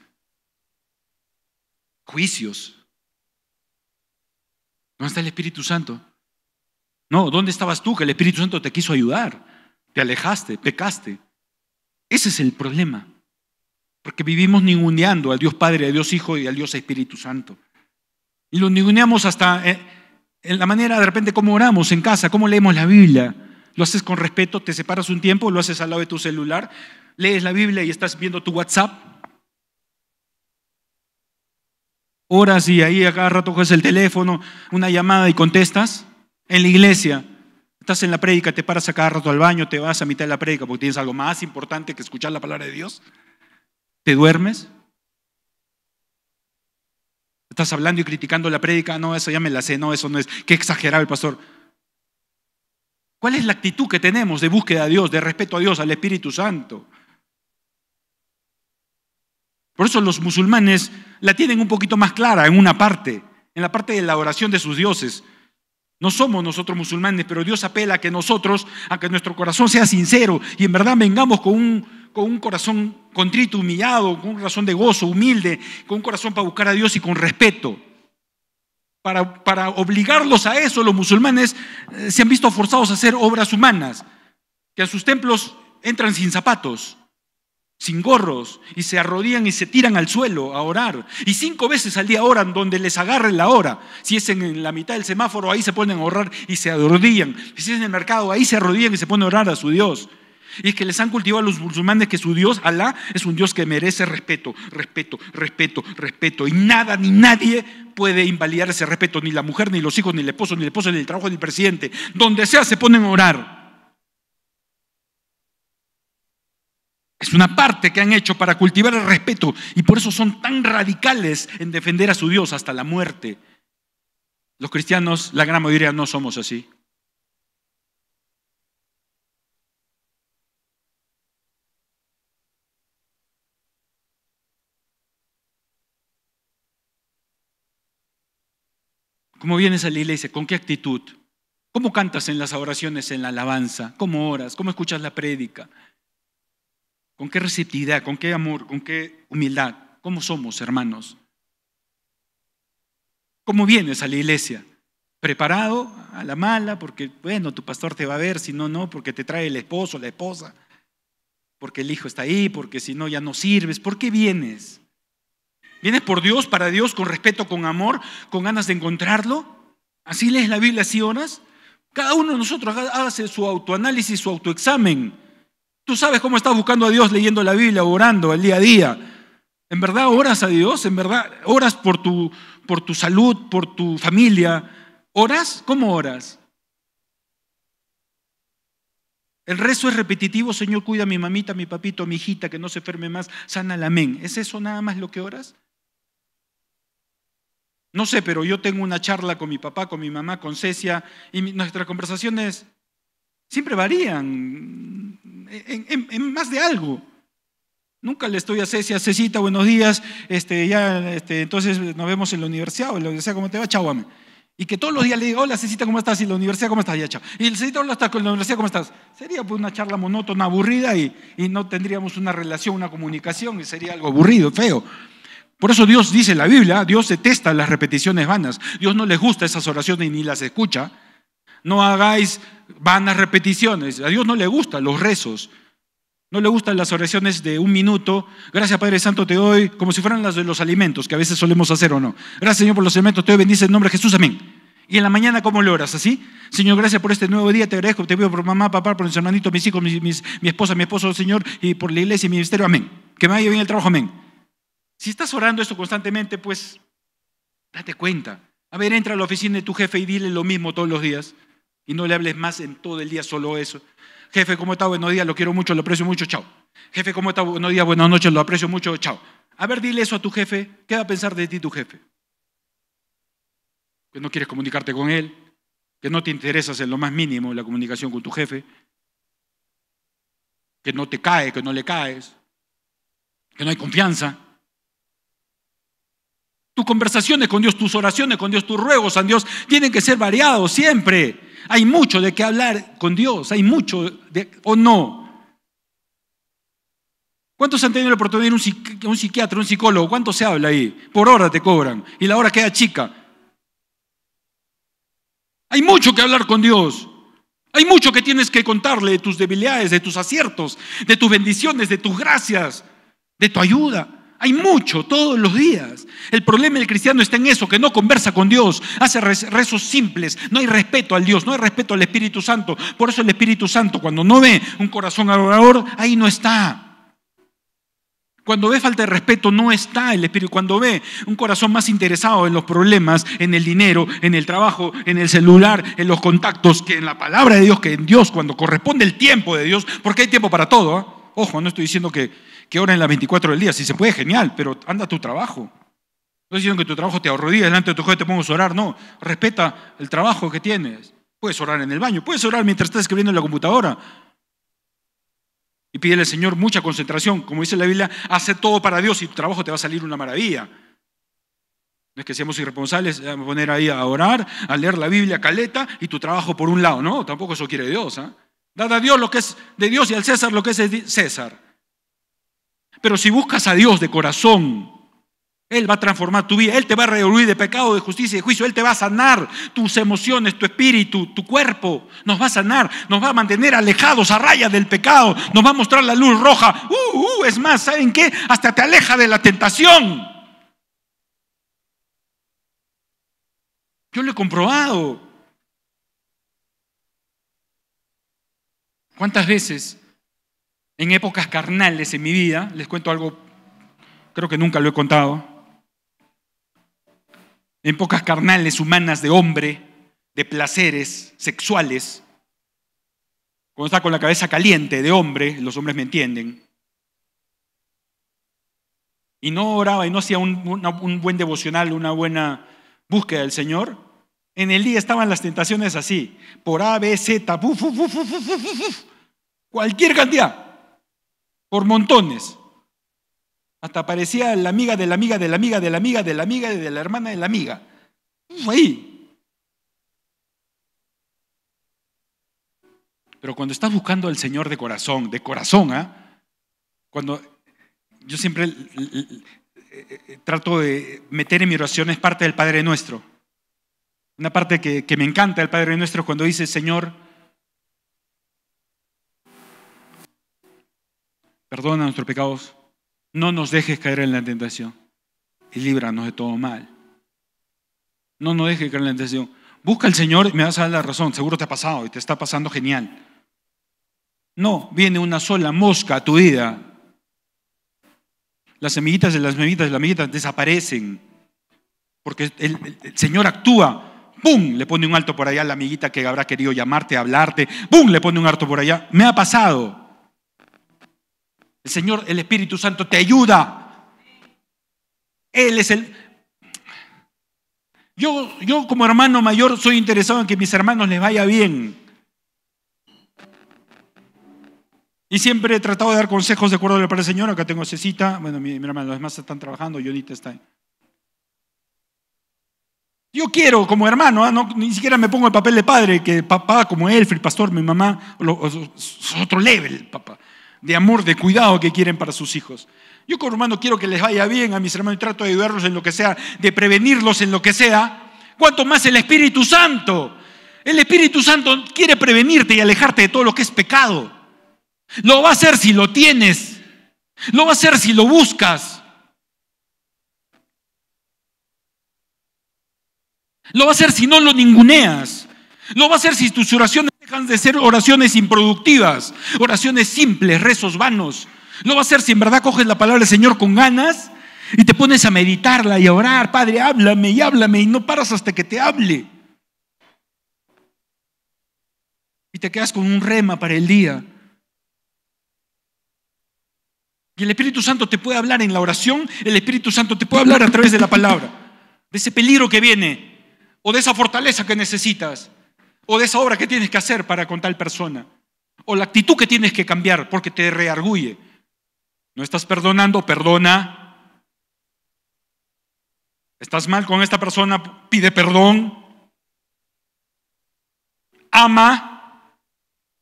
juicios. ¿Dónde está el Espíritu Santo? No, ¿dónde estabas tú que el Espíritu Santo te quiso ayudar? Te alejaste, pecaste. Ese es el problema. Porque vivimos ninguneando al Dios Padre, al Dios Hijo y al Dios Espíritu Santo. Y lo ninguneamos hasta en la manera de repente cómo oramos en casa, cómo leemos la Biblia. Lo haces con respeto, te separas un tiempo, lo haces al lado de tu celular, lees la Biblia y estás viendo tu WhatsApp. Oras y ahí a cada rato coges el teléfono, una llamada y contestas. En la iglesia, estás en la prédica, te paras a cada rato al baño, te vas a mitad de la prédica porque tienes algo más importante que escuchar la palabra de Dios. ¿Te duermes? Estás hablando y criticando la prédica, no, eso ya me la sé, no, eso no es, qué exagerado el pastor. ¿Cuál es la actitud que tenemos de búsqueda a Dios, de respeto a Dios, al Espíritu Santo? Por eso los musulmanes la tienen un poquito más clara en una parte, en la parte de la oración de sus dioses. No somos nosotros musulmanes, pero Dios apela a que nosotros, a que nuestro corazón sea sincero y en verdad vengamos con un corazón contrito, humillado, con un corazón de gozo, humilde, con un corazón para buscar a Dios y con respeto. Para obligarlos a eso, los musulmanes se han visto forzados a hacer obras humanas, que a sus templos entran sin zapatos, sin gorros, y se arrodillan y se tiran al suelo a orar. Y 5 veces al día oran donde les agarren la hora. Si es en la mitad del semáforo, ahí se ponen a orar y se arrodillan. Si es en el mercado, ahí se arrodillan y se ponen a orar a su Dios. Y es que les han cultivado a los musulmanes que su Dios, Alá, es un Dios que merece respeto, respeto, respeto, respeto. Y nada ni nadie puede invalidar ese respeto, ni la mujer, ni los hijos, ni el esposo, ni el trabajo, ni el presidente. Donde sea se ponen a orar. Es una parte que han hecho para cultivar el respeto y por eso son tan radicales en defender a su Dios hasta la muerte. Los cristianos, la gran mayoría, no somos así. ¿Cómo vienes a la iglesia? ¿Con qué actitud? ¿Cómo cantas en las oraciones, en la alabanza? ¿Cómo oras? ¿Cómo escuchas la prédica? ¿Con qué receptividad? ¿Con qué amor? ¿Con qué humildad? ¿Cómo somos, hermanos? ¿Cómo vienes a la iglesia? ¿Preparado a la mala? Porque, bueno, tu pastor te va a ver, si no, no, porque te trae el esposo, la esposa, porque el hijo está ahí, porque si no ya no sirves. ¿Por qué vienes? ¿Vienes por Dios, para Dios, con respeto, con amor, con ganas de encontrarlo? ¿Así lees la Biblia, así oras? Cada uno de nosotros hace su autoanálisis, su autoexamen. Tú sabes cómo estás buscando a Dios leyendo la Biblia, orando el día a día. ¿En verdad oras a Dios? ¿En verdad oras por tu salud, por tu familia? ¿Oras? ¿Cómo oras? El rezo es repetitivo. Señor, cuida a mi mamita, a mi papito, a mi hijita, que no se enferme más, sánala, amén. ¿Es eso nada más lo que oras? No sé, pero yo tengo una charla con mi papá, con mi mamá, con Cecia, y nuestras conversaciones siempre varían en más de algo. Nunca le estoy a Cecia, Cecita, buenos días, entonces nos vemos en la universidad, o en la universidad, ¿cómo te va? Chau, amén. Y que todos los días le digo, hola Cecita, ¿cómo estás? Y en la universidad, ¿cómo estás? Ya, chao. Y Cecita, hola, ¿estás con la universidad? ¿Cómo estás? Sería pues una charla monótona, aburrida, y no tendríamos una relación, una comunicación, y sería algo aburrido, feo. Por eso Dios dice en la Biblia, Dios detesta las repeticiones vanas. Dios no les gusta esas oraciones ni las escucha. No hagáis vanas repeticiones. A Dios no le gustan los rezos. No le gustan las oraciones de 1 minuto. Gracias, Padre Santo, te doy, como si fueran las de los alimentos, que a veces solemos hacer o no. Gracias, Señor, por los alimentos, te doy, bendice en nombre de Jesús, amén. Y en la mañana, ¿cómo lo oras? ¿Así? Señor, gracias por este nuevo día, te agradezco, te pido por mamá, papá, por mis hermanitos, mis hijos, mi esposa, mi esposo, Señor, y por la iglesia y mi ministerio, amén. Que me vaya bien el trabajo, amén. Si estás orando esto constantemente, pues, date cuenta. A ver, entra a la oficina de tu jefe y dile lo mismo todos los días. Y no le hables más en todo el día solo eso. Jefe, ¿cómo está? Buenos días, lo quiero mucho, lo aprecio mucho, chao. Jefe, ¿cómo está? Buenos días, buenas noches, lo aprecio mucho, chao. A ver, dile eso a tu jefe. ¿Qué va a pensar de ti tu jefe? Que no quieres comunicarte con él, que no te interesas en lo más mínimo la comunicación con tu jefe, que no te cae, que no le caes, que no hay confianza. Tus conversaciones con Dios, tus oraciones con Dios, tus ruegos a Dios tienen que ser variados siempre. Hay mucho de qué hablar con Dios, hay mucho de, ¿o no? ¿Cuántos han tenido la oportunidad de ir a un psiquiatra, un psicólogo? ¿Cuánto se habla ahí? Por hora te cobran y la hora queda chica. Hay mucho que hablar con Dios. Hay mucho que tienes que contarle de tus debilidades, de tus aciertos, de tus bendiciones, de tus gracias, de tu ayuda. Hay mucho, todos los días. El problema del cristiano está en eso, que no conversa con Dios, hace rezos simples, no hay respeto al Dios, no hay respeto al Espíritu Santo. Por eso el Espíritu Santo, cuando no ve un corazón adorador, ahí no está. Cuando ve falta de respeto, no está el Espíritu. Cuando ve un corazón más interesado en los problemas, en el dinero, en el trabajo, en el celular, en los contactos, que en la palabra de Dios, que en Dios, cuando corresponde el tiempo de Dios, porque hay tiempo para todo, ¿eh? Ojo, no estoy diciendo que oren las 24 del día, si se puede, genial, pero anda a tu trabajo. No estoy diciendo que tu trabajo te arrodilles delante de tu jefe, te pongas a orar, no. Respeta el trabajo que tienes. Puedes orar en el baño, puedes orar mientras estás escribiendo en la computadora. Y pídele al Señor mucha concentración. Como dice la Biblia, hace todo para Dios y tu trabajo te va a salir una maravilla. No es que seamos irresponsables, vamos a poner ahí a orar, a leer la Biblia caleta y tu trabajo por un lado. No, tampoco eso quiere Dios. ¿Eh? Dad a Dios lo que es de Dios y al César lo que es de César. Pero si buscas a Dios de corazón, Él va a transformar tu vida, Él te va a redarguir de pecado, de justicia y de juicio, Él te va a sanar tus emociones, tu espíritu, tu cuerpo, nos va a sanar, nos va a mantener alejados a raya del pecado, nos va a mostrar la luz roja, es más, ¿saben qué? Hasta te aleja de la tentación. Yo lo he comprobado. ¿Cuántas veces en épocas carnales en mi vida, les cuento algo, creo que nunca lo he contado, en épocas carnales humanas de hombre, de placeres sexuales, cuando está con la cabeza caliente de hombre, los hombres me entienden, y no oraba y no hacía un buen devocional, una buena búsqueda del Señor, en el día estaban las tentaciones así, por A, B, Z, cualquier cantidad, por montones. Hasta parecía la amiga de la amiga de la amiga de la amiga de la amiga de la hermana de la amiga. Ahí. Pero cuando estás buscando al Señor de corazón, cuando yo siempre trato de meter en mi oración, es parte del Padre Nuestro. Una parte que me encanta del Padre Nuestro cuando dice, Señor, perdona nuestros pecados, no nos dejes caer en la tentación y líbranos de todo mal. No nos dejes caer en la tentación. Busca al Señor y me vas a dar la razón. Seguro te ha pasado y te está pasando genial. No, viene una sola mosca a tu vida. Las semillitas de las amiguitas desaparecen. Porque el Señor actúa. ¡Pum! Le pone un alto por allá a la amiguita que habrá querido llamarte, hablarte. ¡Pum! Le pone un alto por allá. Me ha pasado. El Señor, el Espíritu Santo te ayuda. Él es el... Yo como hermano mayor soy interesado en que a mis hermanos les vaya bien. Y siempre he tratado de dar consejos de acuerdo a lo para el Señor. Acá tengo a Cecita, bueno, mi hermano, los demás están trabajando, Yonita está ahí. Yo quiero como hermano, no, ni siquiera me pongo el papel de padre, que papá como él, el pastor, mi mamá, es otro level, papá. de amor, de cuidado que quieren para sus hijos. Yo como hermano quiero que les vaya bien a mis hermanos y trato de ayudarlos en lo que sea, de prevenirlos en lo que sea. ¿Cuánto más el Espíritu Santo? El Espíritu Santo quiere prevenirte y alejarte de todo lo que es pecado. Lo va a hacer si lo tienes. Lo va a hacer si lo buscas. Lo va a hacer si no lo ninguneas. Lo va a hacer si tus oraciones dejan de ser oraciones improductivas, oraciones simples, rezos vanos. Lo va a hacer si en verdad coges la palabra del Señor con ganas y te pones a meditarla y a orar. Padre, háblame y no paras hasta que te hable. Y te quedas con un rema para el día. Y el Espíritu Santo te puede hablar en la oración, el Espíritu Santo te puede hablar a través de la palabra, de ese peligro que viene, o de esa fortaleza que necesitas, o de esa obra que tienes que hacer para con tal persona, o la actitud que tienes que cambiar porque te reargulle. No estás perdonando, perdona. Estás mal con esta persona, pide perdón. Ama,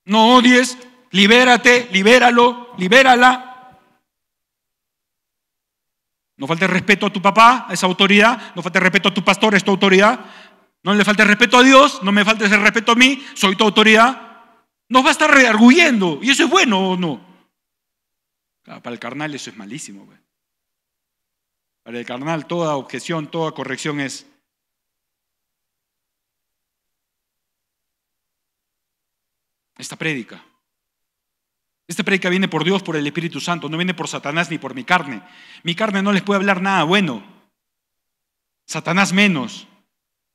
no odies, libérate, libéralo, libérala. No falte respeto a tu papá, a esa autoridad. No falte respeto a tu pastor, es tu autoridad. No le falte respeto a Dios, no me falte ese respeto a mí, soy tu autoridad. Nos va a estar rearguyendo. ¿Y eso es bueno o no? Para el carnal eso es malísimo. Para el carnal toda objeción, toda corrección es... Esta prédica viene por Dios, por el Espíritu Santo, no viene por Satanás ni por mi carne. Mi carne no les puede hablar nada bueno. Satanás menos.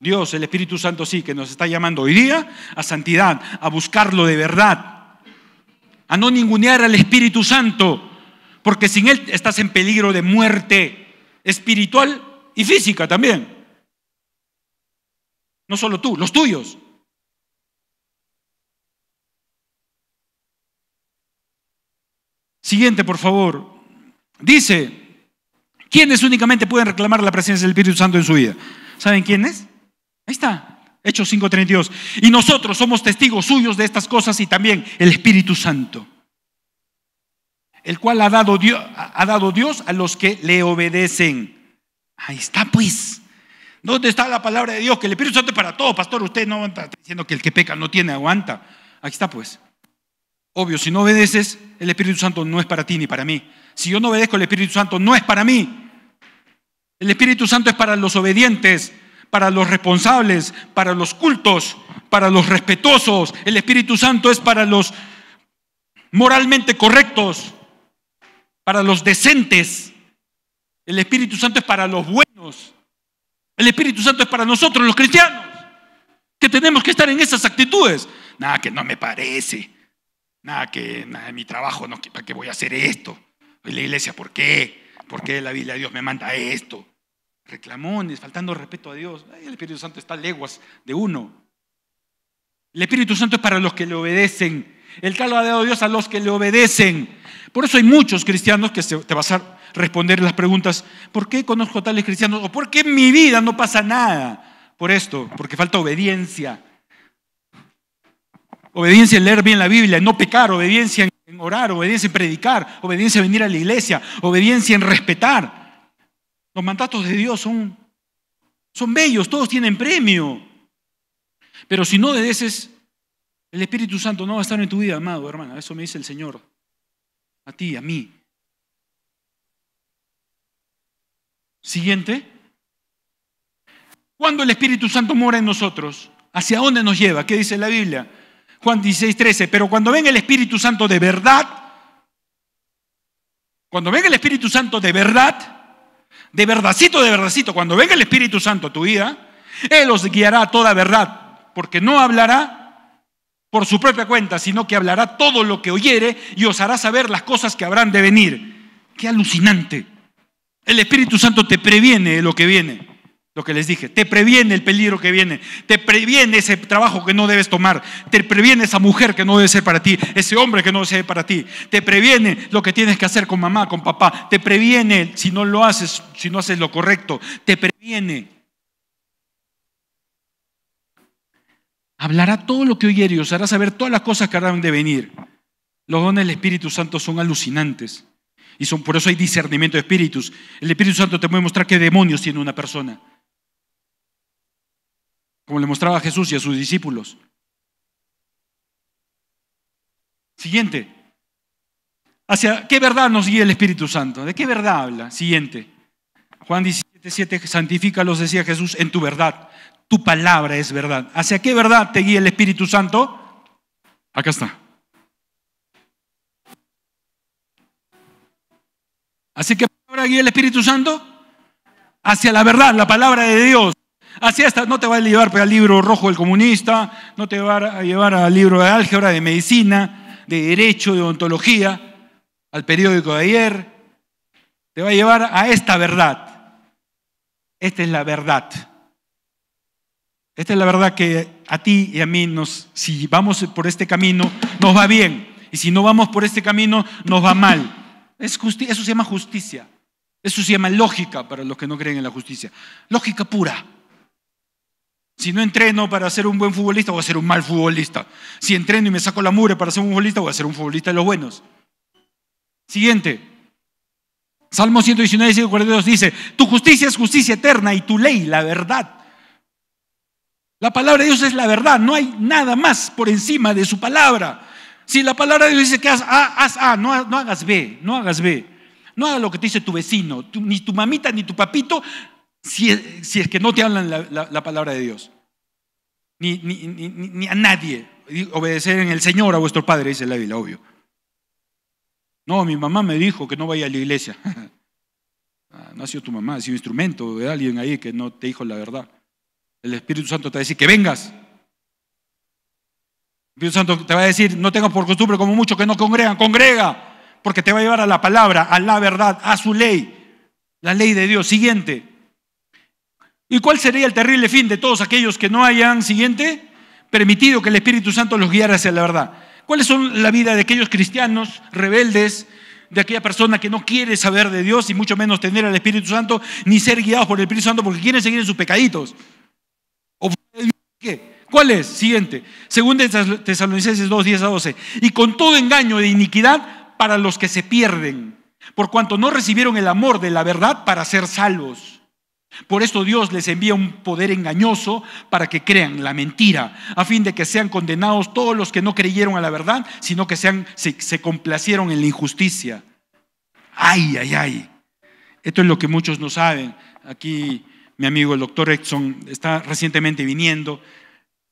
Dios, el Espíritu Santo sí, que nos está llamando hoy día a santidad, a buscarlo de verdad, a no ningunear al Espíritu Santo, porque sin Él estás en peligro de muerte espiritual y física también. No solo tú, los tuyos. Siguiente, por favor. Dice, ¿quiénes únicamente pueden reclamar la presencia del Espíritu Santo en su vida? ¿Saben quiénes? Ahí está, Hechos 5:32. Y nosotros somos testigos suyos de estas cosas y también el Espíritu Santo, el cual ha dado Dios a los que le obedecen. Ahí está pues. ¿Dónde está la palabra de Dios? Que el Espíritu Santo es para todo, pastor. Usted no está diciendo que el que peca no tiene, aguanta. Aquí está pues. Obvio, si no obedeces, el Espíritu Santo no es para ti ni para mí. Si yo no obedezco, el Espíritu Santo no es para mí. El Espíritu Santo es para los obedientes, para los responsables, para los cultos, para los respetuosos. El Espíritu Santo es para los moralmente correctos, para los decentes. El Espíritu Santo es para los buenos. El Espíritu Santo es para nosotros los cristianos, que tenemos que estar en esas actitudes. Nada, que no me parece. Nada, en mi trabajo, no, ¿para qué voy a hacer esto? En la iglesia, ¿por qué? ¿Por qué la Biblia de Dios me manda esto? Reclamones, faltando respeto a Dios. Ay, el Espíritu Santo está a leguas de uno. El Espíritu Santo es para los que le obedecen. El tal lo ha dado Dios a los que le obedecen. Por eso hay muchos cristianos que te vas a responder las preguntas: ¿por qué conozco a tales cristianos? ¿O por qué en mi vida no pasa nada? Por esto, porque falta obediencia. Obediencia en leer bien la Biblia, en no pecar, obediencia en orar, obediencia en predicar, obediencia en venir a la iglesia, obediencia en respetar. Los mandatos de Dios son bellos, todos tienen premio. Pero si no obedeces, el Espíritu Santo no va a estar en tu vida, amado, hermana. Eso me dice el Señor. A ti, a mí. Siguiente. Cuando el Espíritu Santo mora en nosotros, ¿hacia dónde nos lleva? ¿Qué dice la Biblia? Juan 16:13, pero cuando venga el Espíritu Santo de verdad, cuando venga el Espíritu Santo de verdad, de verdadcito, cuando venga el Espíritu Santo a tu vida, Él os guiará a toda verdad, porque no hablará por su propia cuenta, sino que hablará todo lo que oyere y os hará saber las cosas que habrán de venir. ¡Qué alucinante! El Espíritu Santo te previene de lo que viene. Lo que les dije, te previene el peligro que viene, te previene ese trabajo que no debes tomar, te previene esa mujer que no debe ser para ti, ese hombre que no debe ser para ti, te previene lo que tienes que hacer con mamá, con papá, te previene si no lo haces, si no haces lo correcto, te previene. Hablará todo lo que oyere y os hará saber todas las cosas que habrán de venir. Los dones del Espíritu Santo son alucinantes. Y por eso hay discernimiento de espíritus. El Espíritu Santo te puede mostrar qué demonios tiene una persona. Como le mostraba a Jesús y a sus discípulos. Siguiente. ¿Hacia qué verdad nos guía el Espíritu Santo? ¿De qué verdad habla? Siguiente. Juan 17:7, santifícalos, decía Jesús, en tu verdad. Tu palabra es verdad. ¿Hacia qué verdad te guía el Espíritu Santo? Acá está. ¿Hacia qué palabra guía el Espíritu Santo? Hacia la verdad, la palabra de Dios. Hacia esta, no te va a llevar al libro rojo del comunista, no te va a llevar al libro de álgebra, de medicina, de derecho, de ontología, al periódico de ayer. Te va a llevar a esta verdad. Esta es la verdad. Esta es la verdad que a ti y a mí, si vamos por este camino, nos va bien. Y si no vamos por este camino, nos va mal. Eso se llama justicia. Eso se llama lógica para los que no creen en la justicia. Lógica pura. Si no entreno para ser un buen futbolista, voy a ser un mal futbolista. Si entreno y me saco la mugre para ser un futbolista, voy a ser un futbolista de los buenos. Siguiente. Salmo 119, 42 dice, tu justicia es justicia eterna y tu ley, la verdad. La palabra de Dios es la verdad, no hay nada más por encima de su palabra. Si la palabra de Dios dice que haz A, no hagas B, no hagas B. No hagas lo que te dice tu vecino, ni tu mamita, ni tu papito, si es que no te hablan la palabra de Dios. Ni a nadie. Obedecer en el Señor a vuestro Padre, dice la Biblia, obvio. No, mi mamá me dijo que no vaya a la iglesia. No ha sido tu mamá, ha sido instrumento de alguien ahí que no te dijo la verdad. El Espíritu Santo te va a decir que vengas. El Espíritu Santo te va a decir, no tengas por costumbre como muchos que no congregan, congrega. Porque te va a llevar a la palabra, a la verdad, a su ley. La ley de Dios. Siguiente. ¿Y cuál sería el terrible fin de todos aquellos que no hayan, siguiente, permitido que el Espíritu Santo los guiara hacia la verdad? ¿Cuáles son la vida de aquellos cristianos rebeldes, de aquella persona que no quiere saber de Dios y mucho menos tener al Espíritu Santo, ni ser guiados por el Espíritu Santo porque quieren seguir en sus pecaditos? ¿Qué? ¿Cuál es? Siguiente. Según Tesalonicenses 2, 10 a 12. Y con todo engaño de iniquidad para los que se pierden, por cuanto no recibieron el amor de la verdad para ser salvos. Por esto Dios les envía un poder engañoso para que crean la mentira, a fin de que sean condenados todos los que no creyeron a la verdad, sino que se complacieron en la injusticia. ¡Ay, ay, ay! Esto es lo que muchos no saben. Aquí mi amigo el doctor Edson está recientemente viniendo.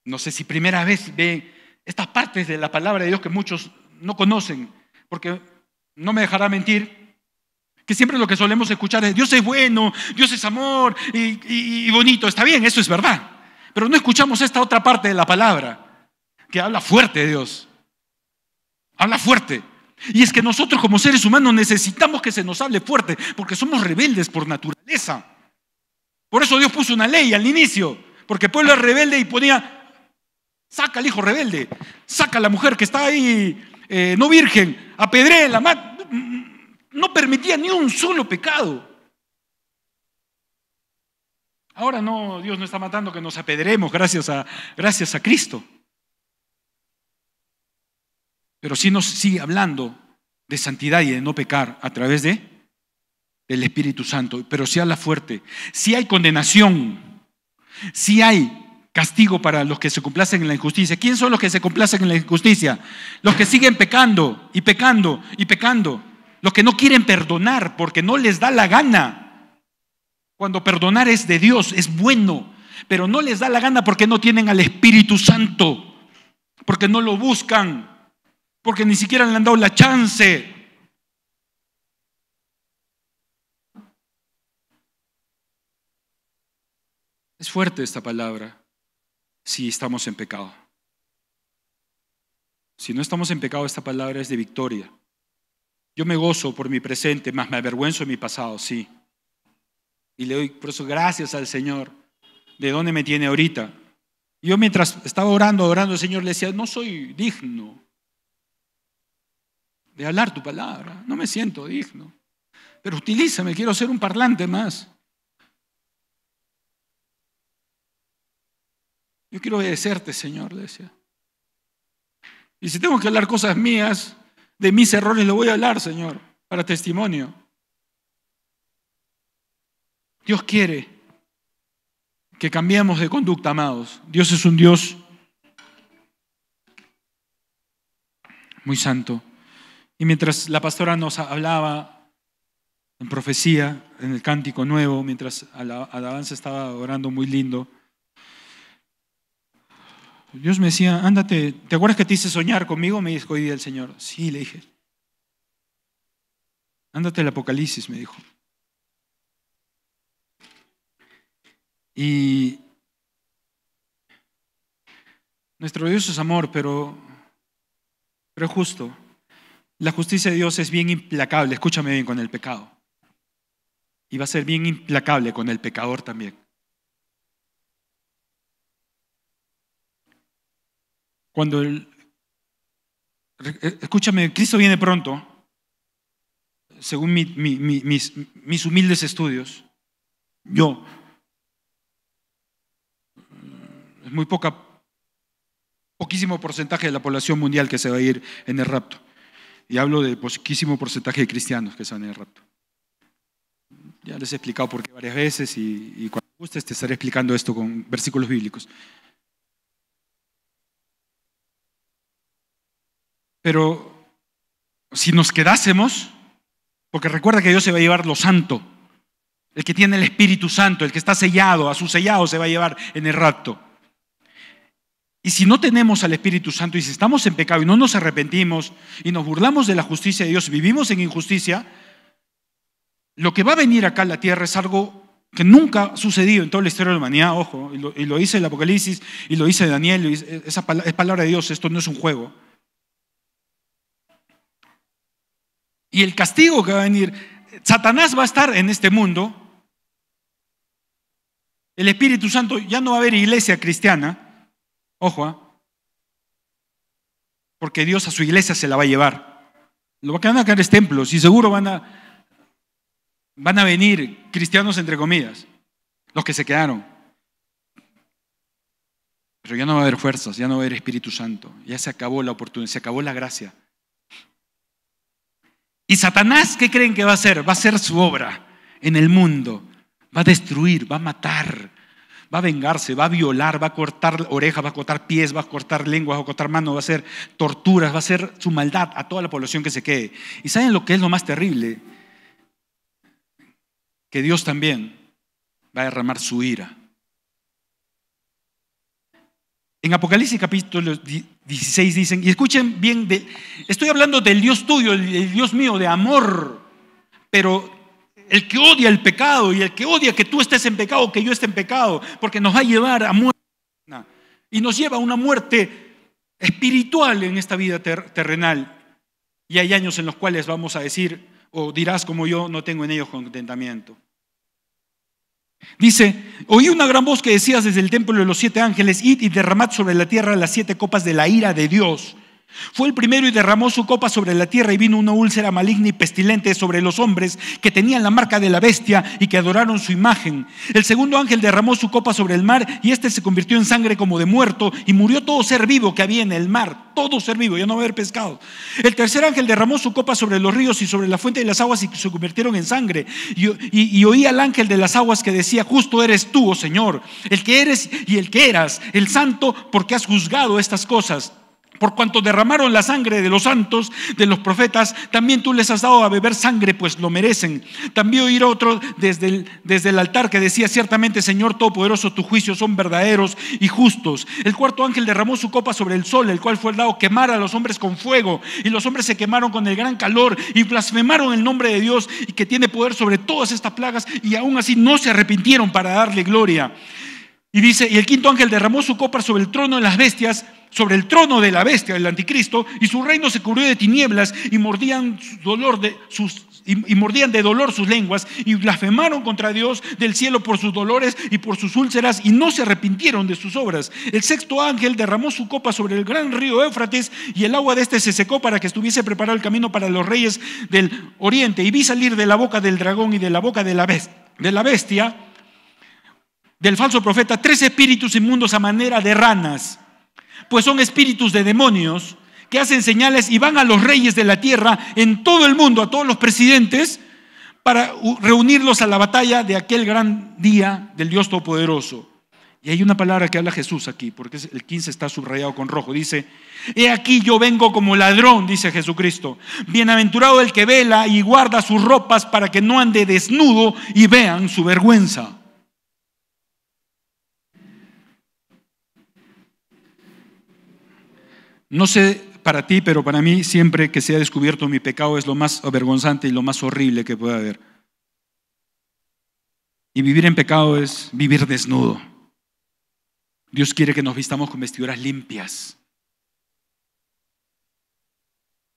No sé si primera vez ve estas partes de la palabra de Dios que muchos no conocen, porque no me dejará mentir que siempre lo que solemos escuchar es Dios es bueno, Dios es amor y bonito. Está bien, eso es verdad, pero no escuchamos esta otra parte de la palabra que habla fuerte de Dios. Habla fuerte. Y es que nosotros como seres humanos necesitamos que se nos hable fuerte porque somos rebeldes por naturaleza. Por eso Dios puso una ley al inicio, porque el pueblo es rebelde y ponía, saca al hijo rebelde, saca a la mujer que está ahí no virgen, apedréela, no permitía ni un solo pecado. Ahora no, Dios no está matando que nos apedremos gracias a Cristo. Pero sí nos sigue hablando de santidad y de no pecar a través del Espíritu Santo. Pero sí habla fuerte. Sí hay condenación. Sí hay castigo para los que se complacen en la injusticia. ¿Quién son los que se complacen en la injusticia? Los que siguen pecando y pecando y pecando. Los que no quieren perdonar porque no les da la gana. Cuando perdonar es de Dios, es bueno, pero no les da la gana porque no tienen al Espíritu Santo, porque no lo buscan, porque ni siquiera le han dado la chance. Es fuerte esta palabra si estamos en pecado. Si no estamos en pecado, esta palabra es de victoria. Yo me gozo por mi presente, más me avergüenzo de mi pasado, sí. Y le doy por eso gracias al Señor de dónde me tiene ahorita. Yo mientras estaba orando al Señor le decía, no soy digno de hablar tu palabra, no me siento digno, pero utilízame, quiero ser un parlante más. Yo quiero obedecerte, Señor, le decía. Y si tengo que hablar cosas mías, De mis errores le voy a hablar, Señor, para testimonio. Dios quiere que cambiemos de conducta, amados. Dios es un Dios muy santo. Y mientras la pastora nos hablaba en profecía, en el cántico nuevo, mientras alabanza estaba orando muy lindo, Dios me decía, ándate, ¿te acuerdas que te hice soñar conmigo? Me dijo hoy día el Señor. Sí, le dije. Ándate al Apocalipsis, me dijo. Y nuestro Dios es amor, pero es justo. La justicia de Dios es bien implacable, escúchame bien, con el pecado. Y va a ser bien implacable con el pecador también. Escúchame, Cristo viene pronto, según mis humildes estudios. Es muy poquísimo porcentaje de la población mundial que se va a ir en el rapto. Y hablo de poquísimo porcentaje de cristianos que se van en el rapto. Ya les he explicado por qué varias veces y cuando gustes te estaré explicando esto con versículos bíblicos. Pero si nos quedásemos, porque recuerda que Dios se va a llevar lo santo, el que tiene el Espíritu Santo, el que está sellado, a su sellado se va a llevar en el rapto. Y si no tenemos al Espíritu Santo y si estamos en pecado y no nos arrepentimos y nos burlamos de la justicia de Dios, vivimos en injusticia, lo que va a venir acá a la tierra es algo que nunca ha sucedido en toda la historia de la humanidad, ojo, y lo dice el Apocalipsis y lo dice Daniel, es palabra de Dios, esto no es un juego. Y el castigo que va a venir, Satanás va a estar en este mundo, el Espíritu Santo, ya no va a haber iglesia cristiana, ojo, porque Dios a su iglesia se la va a llevar. Lo que van a caer es templos y seguro van a venir cristianos entre comillas, los que se quedaron. Pero ya no va a haber fuerzas, ya no va a haber Espíritu Santo, ya se acabó la oportunidad, se acabó la gracia. Y Satanás, ¿qué creen que va a hacer? Va a hacer su obra en el mundo, va a destruir, va a matar, va a vengarse, va a violar, va a cortar orejas, va a cortar pies, va a cortar lenguas, va a cortar manos, va a hacer torturas, va a hacer su maldad a toda la población que se quede. ¿Y saben lo que es lo más terrible? Que Dios también va a derramar su ira. En Apocalipsis capítulo 16 dicen, y escuchen bien, estoy hablando del Dios tuyo, el Dios mío de amor, pero el que odia el pecado y el que odia que tú estés en pecado, que yo esté en pecado, porque nos va a llevar a muerte y nos lleva a una muerte espiritual en esta vida terrenal. Y hay años en los cuales vamos a decir, o dirás como yo, no tengo en ellos contentamiento. Dice, oí una gran voz que decía desde el templo de los 7 ángeles, id y derramad sobre la tierra las 7 copas de la ira de Dios. Fue el primero y derramó su copa sobre la tierra y vino una úlcera maligna y pestilente sobre los hombres que tenían la marca de la bestia y que adoraron su imagen. El segundo ángel derramó su copa sobre el mar y este se convirtió en sangre como de muerto y murió todo ser vivo que había en el mar. Todo ser vivo, ya no va a haber pescado. El tercer ángel derramó su copa sobre los ríos y sobre la fuente de las aguas y se convirtieron en sangre. Y oí al ángel de las aguas que decía, justo eres tú, oh Señor, el que eres y el que eras, el santo, porque has juzgado estas cosas. Por cuanto derramaron la sangre de los santos, de los profetas, también tú les has dado a beber sangre, pues lo merecen. También oí otro desde el altar que decía, ciertamente, Señor Todopoderoso, tus juicios son verdaderos y justos. El cuarto ángel derramó su copa sobre el sol, el cual fue dado quemar a los hombres con fuego. Y los hombres se quemaron con el gran calor y blasfemaron el nombre de Dios, y que tiene poder sobre todas estas plagas, y aún así no se arrepintieron para darle gloria. Y dice, y el quinto ángel derramó su copa sobre el trono de las bestias, sobre el trono de la bestia, del anticristo, y su reino se cubrió de tinieblas, y mordían de dolor sus lenguas, y blasfemaron contra Dios del cielo por sus dolores y por sus úlceras, y no se arrepintieron de sus obras. El sexto ángel derramó su copa sobre el gran río Éufrates, y el agua de este se secó para que estuviese preparado el camino para los reyes del oriente. Y vi salir de la boca del dragón y de la boca de la bestia, del falso profeta, 3 espíritus inmundos a manera de ranas, pues son espíritus de demonios que hacen señales y van a los reyes de la tierra en todo el mundo, a todos los presidentes, para reunirlos a la batalla de aquel gran día del Dios Todopoderoso. Y hay una palabra que habla Jesús aquí, porque el 15 está subrayado con rojo. Dice: he aquí yo vengo como ladrón, dice Jesucristo. Bienaventurado el que vela y guarda sus ropas para que no ande desnudo y vean su vergüenza. No sé para ti, pero para mí, siempre que se ha descubierto mi pecado, es lo más avergonzante y lo más horrible que puede haber. Y vivir en pecado es vivir desnudo. Dios quiere que nos vistamos con vestiduras limpias.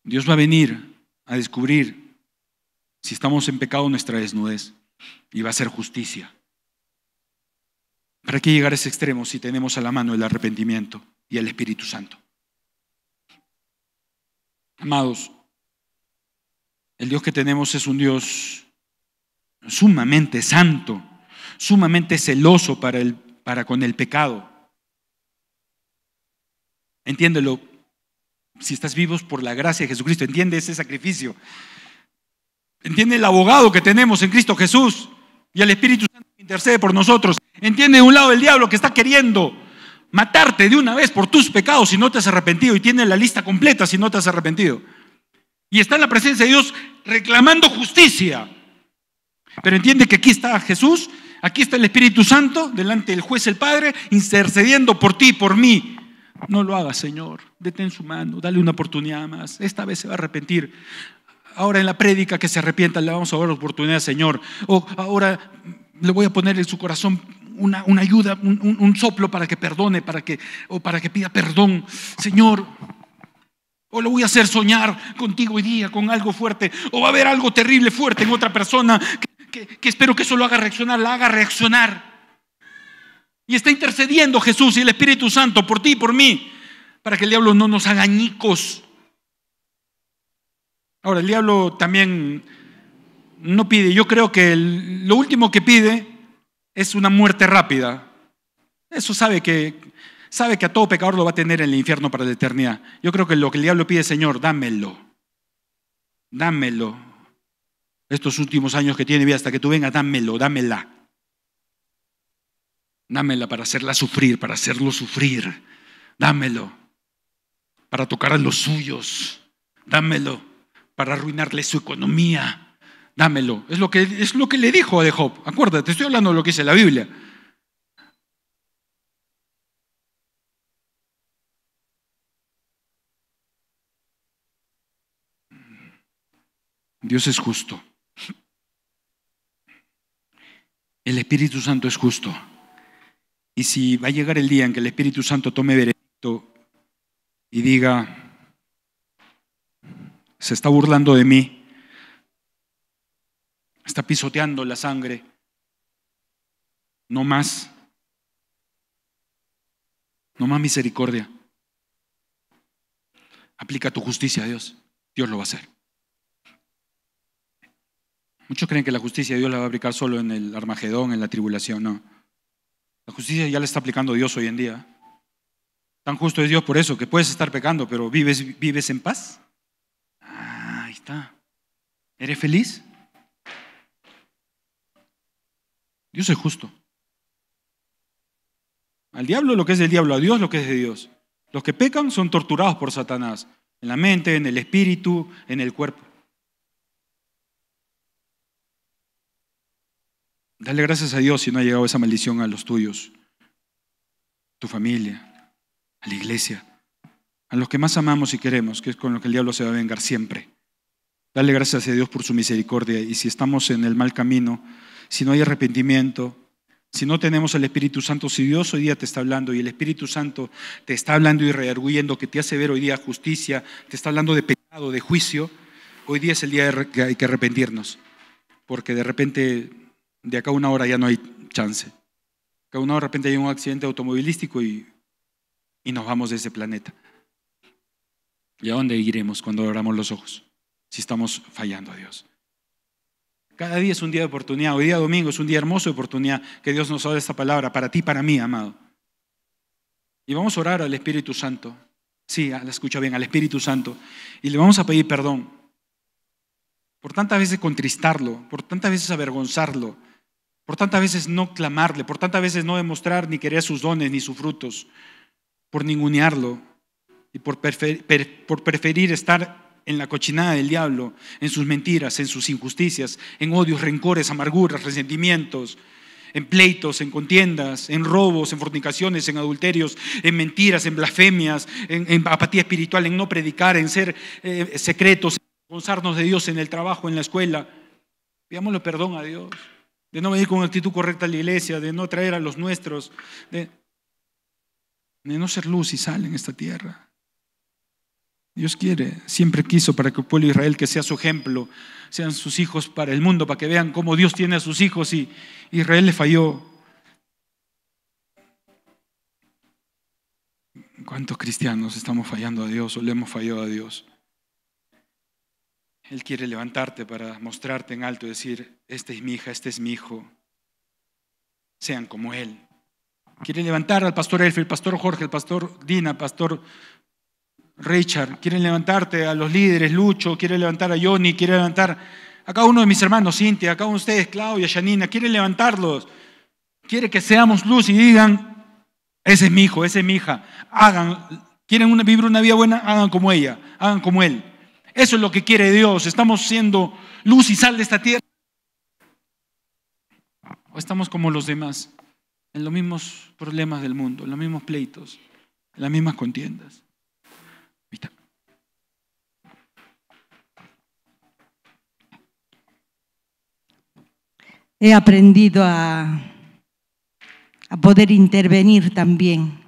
Dios va a venir a descubrir si estamos en pecado nuestra desnudez y va a hacer justicia. ¿Para qué llegar a ese extremo si tenemos a la mano el arrepentimiento y el Espíritu Santo? Amados, el Dios que tenemos es un Dios sumamente santo, sumamente celoso para con el pecado. Entiéndelo, si estás vivos por la gracia de Jesucristo, entiende ese sacrificio. Entiende el abogado que tenemos en Cristo Jesús y el Espíritu Santo que intercede por nosotros. Entiende de un lado el diablo que está queriendo matarte de una vez por tus pecados si no te has arrepentido, y tiene la lista completa si no te has arrepentido. Y está en la presencia de Dios reclamando justicia. Pero entiende que aquí está Jesús, aquí está el Espíritu Santo, delante del juez el Padre, intercediendo por ti y por mí. No lo hagas, Señor. Detén su mano, dale una oportunidad más. Esta vez se va a arrepentir. Ahora en la prédica que se arrepienta le vamos a dar la oportunidad, Señor. O ahora le voy a poner en su corazón una ayuda, un soplo para que perdone, para que pida perdón, Señor. O lo voy a hacer soñar contigo hoy día con algo fuerte. O va a haber algo terrible, fuerte en otra persona que espero que eso lo haga reaccionar, la haga reaccionar. Y está intercediendo Jesús y el Espíritu Santo por ti y por mí, para que el diablo no nos haga añicos. Ahora, el diablo también no pide. Yo creo que lo último que pide es una muerte rápida. Eso sabe que a todo pecador lo va a tener en el infierno para la eternidad. Yo creo que lo que el diablo pide: Señor, dámelo. Dámelo. Estos últimos años que tiene vida hasta que tú vengas, dámelo, dámela. Dámela para hacerla sufrir, para hacerlo sufrir. Dámelo para tocar a los suyos. Dámelo para arruinarle su economía. Dámelo. Es lo que le dijo a Job. Acuérdate, estoy hablando de lo que dice la Biblia. Dios es justo. El Espíritu Santo es justo. Y si va a llegar el día en que el Espíritu Santo tome veredicto y diga: se está burlando de mí, está pisoteando la sangre, no más misericordia, aplica tu justicia a Dios, Dios lo va a hacer. Muchos creen que la justicia de Dios la va a aplicar solo en el Armagedón, en la tribulación. No. La justicia ya la está aplicando Dios hoy en día. Tan justo es Dios por eso, que puedes estar pecando, pero vives en paz. Ahí está. ¿Eres feliz? Dios es justo. Al diablo lo que es del diablo, a Dios lo que es de Dios. Los que pecan son torturados por Satanás, en la mente, en el espíritu, en el cuerpo. Dale gracias a Dios si no ha llegado esa maldición a los tuyos, tu familia, a la iglesia, a los que más amamos y queremos, que es con lo que el diablo se va a vengar siempre. Dale gracias a Dios por su misericordia. Y si estamos en el mal camino, si no hay arrepentimiento, si no tenemos el Espíritu Santo, si Dios hoy día te está hablando y el Espíritu Santo te está hablando y redarguyendo, que te hace ver hoy día justicia, te está hablando de pecado, de juicio, hoy día es el día que hay que arrepentirnos, porque de repente de acá a una hora ya no hay chance. Acá a una hora de repente hay un accidente automovilístico y nos vamos de ese planeta. ¿Y a dónde iremos cuando abramos los ojos? Si estamos fallando a Dios. Cada día es un día de oportunidad. Hoy día domingo es un día hermoso de oportunidad que Dios nos da esta palabra para ti y para mí, amado. Y vamos a orar al Espíritu Santo. Sí, la escucha bien, al Espíritu Santo. Y le vamos a pedir perdón por tantas veces contristarlo, por tantas veces avergonzarlo, por tantas veces no clamarle, por tantas veces no demostrar ni querer sus dones ni sus frutos, por ningunearlo y por preferir estar en la cochinada del diablo, en sus mentiras, en sus injusticias, en odios, rencores, amarguras, resentimientos, en pleitos, en contiendas, en robos, en fornicaciones, en adulterios, en mentiras, en blasfemias, en apatía espiritual, en no predicar, en ser secretos, en avergonzarnos de Dios en el trabajo, en la escuela. Pidámosle perdón a Dios, de no venir con actitud correcta a la iglesia, de no traer a los nuestros, de no ser luz y sal en esta tierra. Dios quiere, siempre quiso para que el pueblo de Israel, que sea su ejemplo, sean sus hijos para el mundo, para que vean cómo Dios tiene a sus hijos, y Israel le falló. ¿Cuántos cristianos estamos fallando a Dios o le hemos fallado a Dios? Él quiere levantarte para mostrarte en alto y decir: esta es mi hija, este es mi hijo, sean como Él. Quiere levantar al pastor Elfi, el pastor Jorge, el pastor Dina, el pastor Richard, quieren levantarte a los líderes, Lucho, quiere levantar a Johnny, quiere levantar a cada uno de mis hermanos, Cintia, a cada uno de ustedes, Claudia, Janina, quiere levantarlos, quiere que seamos luz y digan: ese es mi hijo, esa es mi hija. Quieren vivir una vida buena, hagan como ella, hagan como él. Eso es lo que quiere Dios. ¿Estamos siendo luz y sal de esta tierra? ¿O estamos como los demás, en los mismos problemas del mundo, en los mismos pleitos, en las mismas contiendas? He aprendido a poder intervenir también.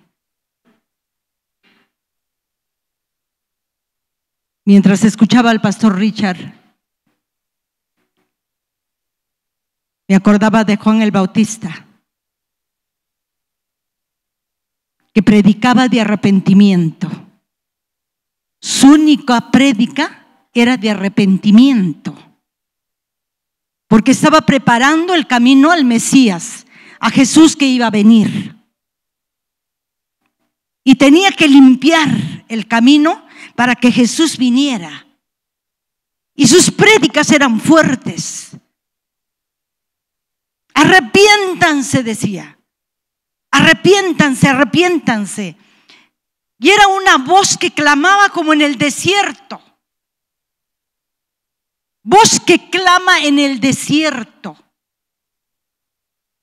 Mientras escuchaba al pastor Richard, me acordaba de Juan el Bautista, que predicaba de arrepentimiento. Su única prédica era de arrepentimiento, porque estaba preparando el camino al Mesías, a Jesús que iba a venir. Y tenía que limpiar el camino para que Jesús viniera. Y sus prédicas eran fuertes. Arrepiéntanse, decía. Arrepiéntanse, arrepiéntanse. Y era una voz que clamaba como en el desierto. Voz que clama en el desierto.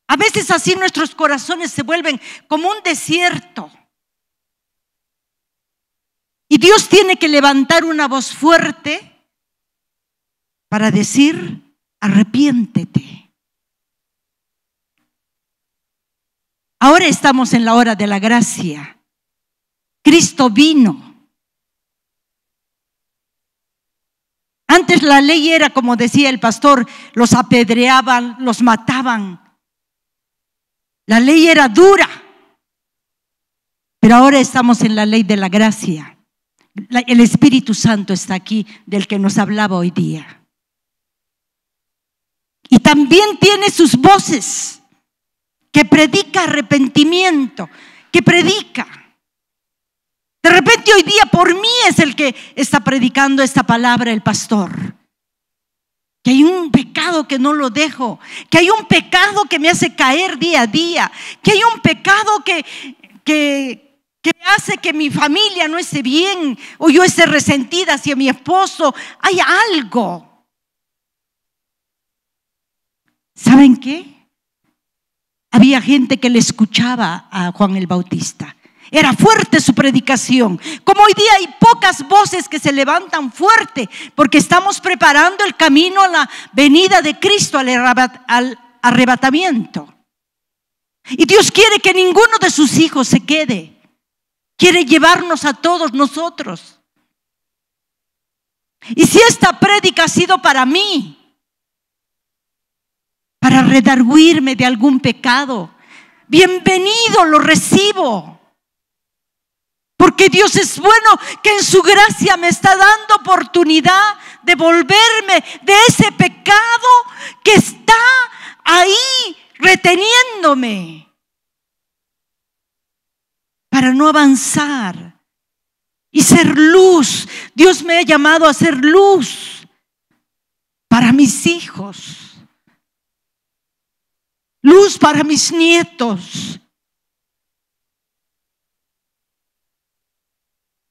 A veces así nuestros corazones se vuelven como un desierto. Y Dios tiene que levantar una voz fuerte para decir: arrepiéntete. Ahora estamos en la hora de la gracia. Cristo vino. Antes la ley era, como decía el pastor, los apedreaban, los mataban. La ley era dura. Pero ahora estamos en la ley de la gracia. El Espíritu Santo está aquí, del que nos hablaba hoy día. Y también tiene sus voces, que predica arrepentimiento, que predica. De repente hoy día por mí es el que está predicando esta palabra el pastor. Que hay un pecado que no lo dejo, que hay un pecado que me hace caer día a día, que hay un pecado que hace que mi familia no esté bien, o yo esté resentida hacia mi esposo. Hay algo. ¿Saben qué? Había gente que le escuchaba a Juan el Bautista. Era fuerte su predicación. Como hoy día hay pocas voces que se levantan fuerte, porque estamos preparando el camino a la venida de Cristo, al arrebatamiento. Y Dios quiere que ninguno de sus hijos se quede. Quiere llevarnos a todos nosotros. Y si esta prédica ha sido para mí, para redarguirme de algún pecado, bienvenido, lo recibo. Porque Dios es bueno, que en su gracia me está dando oportunidad de volverme de ese pecado que está ahí reteniéndome, para no avanzar y ser luz. Dios me ha llamado a ser luz para mis hijos, luz para mis nietos,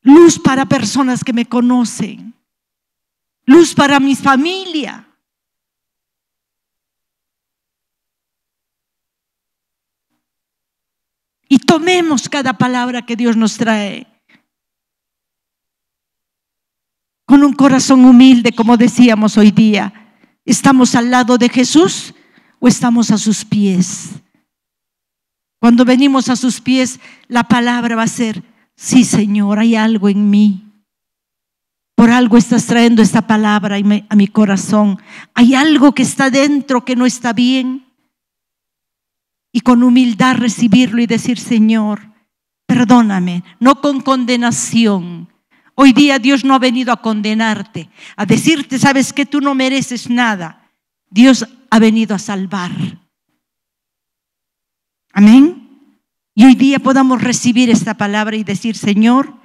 luz para personas que me conocen, luz para mi familia. Y tomemos cada palabra que Dios nos trae con un corazón humilde, como decíamos hoy día. ¿Estamos al lado de Jesús o estamos a sus pies? Cuando venimos a sus pies, la palabra va a ser: sí, Señor, hay algo en mí. Por algo estás trayendo esta palabra a mi corazón. Hay algo que está dentro que no está bien. Y con humildad recibirlo y decir: Señor, perdóname, no con condenación. Hoy día Dios no ha venido a condenarte, a decirte: sabes que tú no mereces nada. Dios ha venido a salvar. Amén. Y hoy día podamos recibir esta palabra y decir: Señor,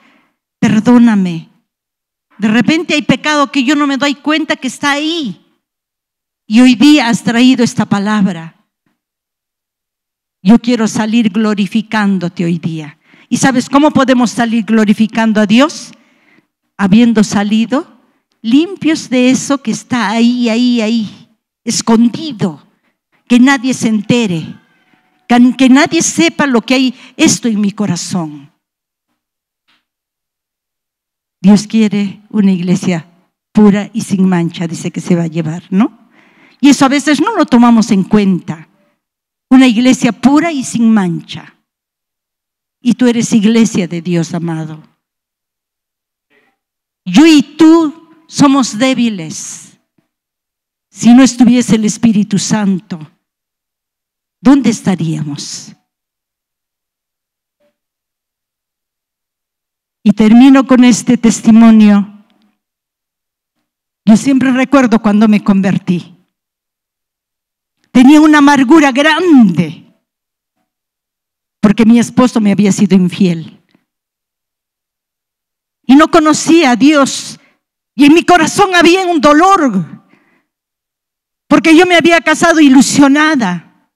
perdóname. De repente hay pecado que yo no me doy cuenta que está ahí. Y hoy día has traído esta palabra. Yo quiero salir glorificándote hoy día. ¿Y sabes cómo podemos salir glorificando a Dios? Habiendo salido limpios de eso que está ahí, escondido. Que nadie se entere. Que nadie sepa lo que hay esto en mi corazón. Dios quiere una iglesia pura y sin mancha, dice que se va a llevar, ¿no? Y eso a veces no lo tomamos en cuenta. Una iglesia pura y sin mancha. Y tú eres iglesia de Dios, amado. Yo y tú somos débiles. Si no estuviese el Espíritu Santo, ¿dónde estaríamos? Y termino con este testimonio. Yo siempre recuerdo cuando me convertí. Tenía una amargura grande porque mi esposo me había sido infiel. Y no conocía a Dios. Y en mi corazón había un dolor porque yo me había casado ilusionada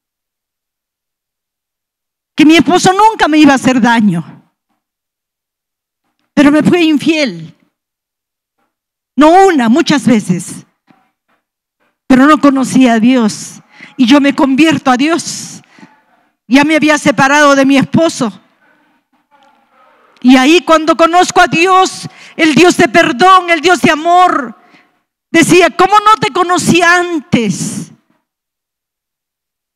que mi esposo nunca me iba a hacer daño. Pero me fue infiel. No una, muchas veces. Pero no conocía a Dios. Y yo me convierto a Dios. Ya me había separado de mi esposo. Y ahí cuando conozco a Dios, el Dios de perdón, el Dios de amor, decía: ¿cómo no te conocí antes?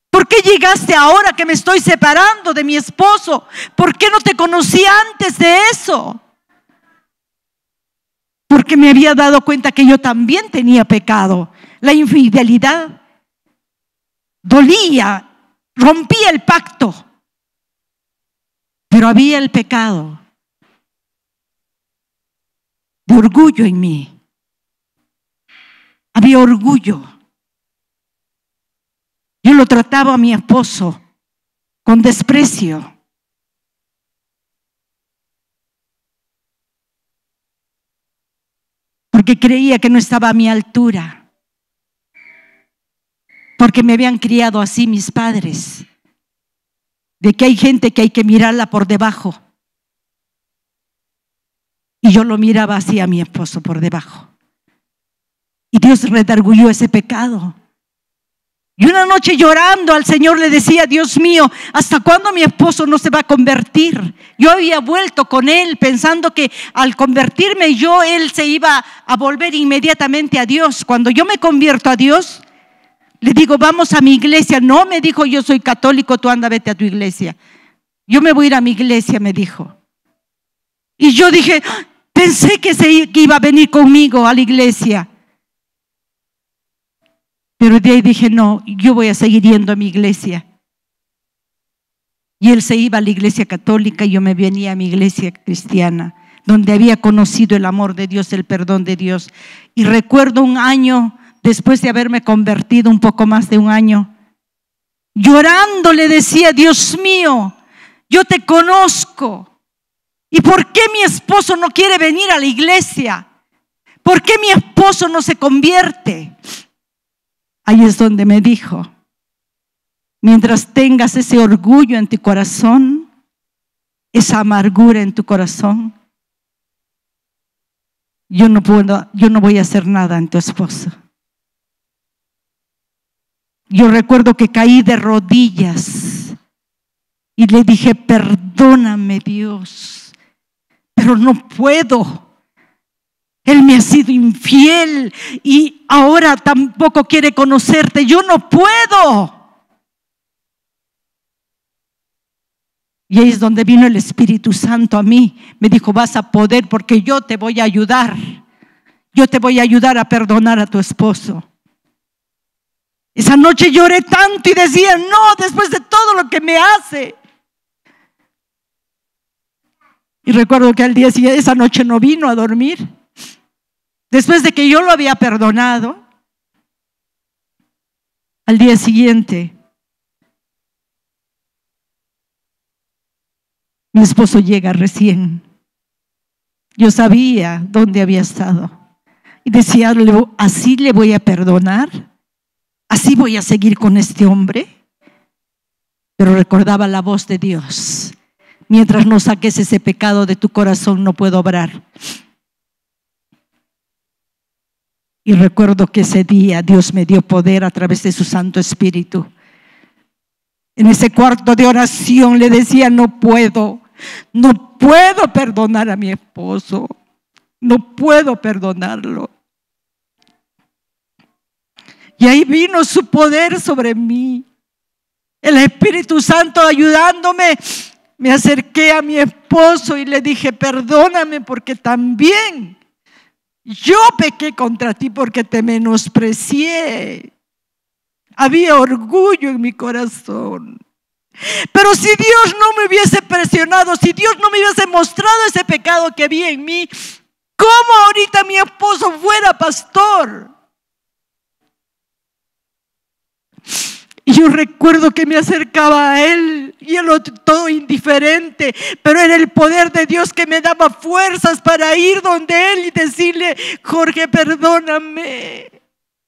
¿Por qué llegaste ahora que me estoy separando de mi esposo? ¿Por qué no te conocí antes de eso? Porque me había dado cuenta que yo también tenía pecado. La infidelidad dolía, rompía el pacto, pero había el pecado de orgullo en mí. Había orgullo. Yo lo trataba a mi esposo con desprecio. Porque creía que no estaba a mi altura. Porque me habían criado así mis padres. De que hay gente que hay que mirarla por debajo. Y yo lo miraba así a mi esposo por debajo. Y Dios redarguyó ese pecado. Y una noche llorando al Señor le decía: Dios mío, ¿hasta cuándo mi esposo no se va a convertir? Yo había vuelto con él pensando que al convertirme yo, él se iba a volver inmediatamente a Dios. Cuando yo me convierto a Dios, le digo: vamos a mi iglesia. No, me dijo: yo soy católico, tú anda, vete a tu iglesia. Yo me voy a ir a mi iglesia, me dijo. Y yo dije, pensé que iba a venir conmigo a la iglesia. Pero de ahí dije: no, yo voy a seguir yendo a mi iglesia. Y él se iba a la iglesia católica y yo me venía a mi iglesia cristiana, donde había conocido el amor de Dios, el perdón de Dios. Y recuerdo un año después de haberme convertido, un poco más de un año, llorando le decía: Dios mío, yo te conozco. ¿Y por qué mi esposo no quiere venir a la iglesia? ¿Por qué mi esposo no se convierte? Ahí es donde me dijo: mientras tengas ese orgullo en tu corazón, esa amargura en tu corazón, yo no voy a hacer nada en tu esposo. Yo recuerdo que caí de rodillas y le dije: perdóname, Dios, pero no puedo. Él me ha sido infiel y ahora tampoco quiere conocerte. Yo no puedo. Y ahí es donde vino el Espíritu Santo a mí. Me dijo: vas a poder, porque yo te voy a ayudar. Yo te voy a ayudar a perdonar a tu esposo. Esa noche lloré tanto y decía: no, después de todo lo que me hace. Y recuerdo que al día siguiente, esa noche no vino a dormir. Después de que yo lo había perdonado, al día siguiente, mi esposo llega recién. Yo sabía dónde había estado. Y decía: ¿así le voy a perdonar? ¿Así voy a seguir con este hombre? Pero recordaba la voz de Dios: mientras no saques ese pecado de tu corazón, no puedo obrar. Y recuerdo que ese día Dios me dio poder a través de su Santo Espíritu. En ese cuarto de oración le decía: no puedo perdonar a mi esposo. No puedo perdonarlo. Y ahí vino su poder sobre mí. El Espíritu Santo ayudándome. Me acerqué a mi esposo y le dije: perdóname, porque también yo pequé contra ti, porque te menosprecié. Había orgullo en mi corazón. Pero si Dios no me hubiese presionado, si Dios no me hubiese mostrado ese pecado que había en mí, ¿cómo ahorita mi esposo fuera pastor? Y yo recuerdo que me acercaba a él y él todo indiferente, pero era el poder de Dios que me daba fuerzas para ir donde él y decirle: Jorge, perdóname.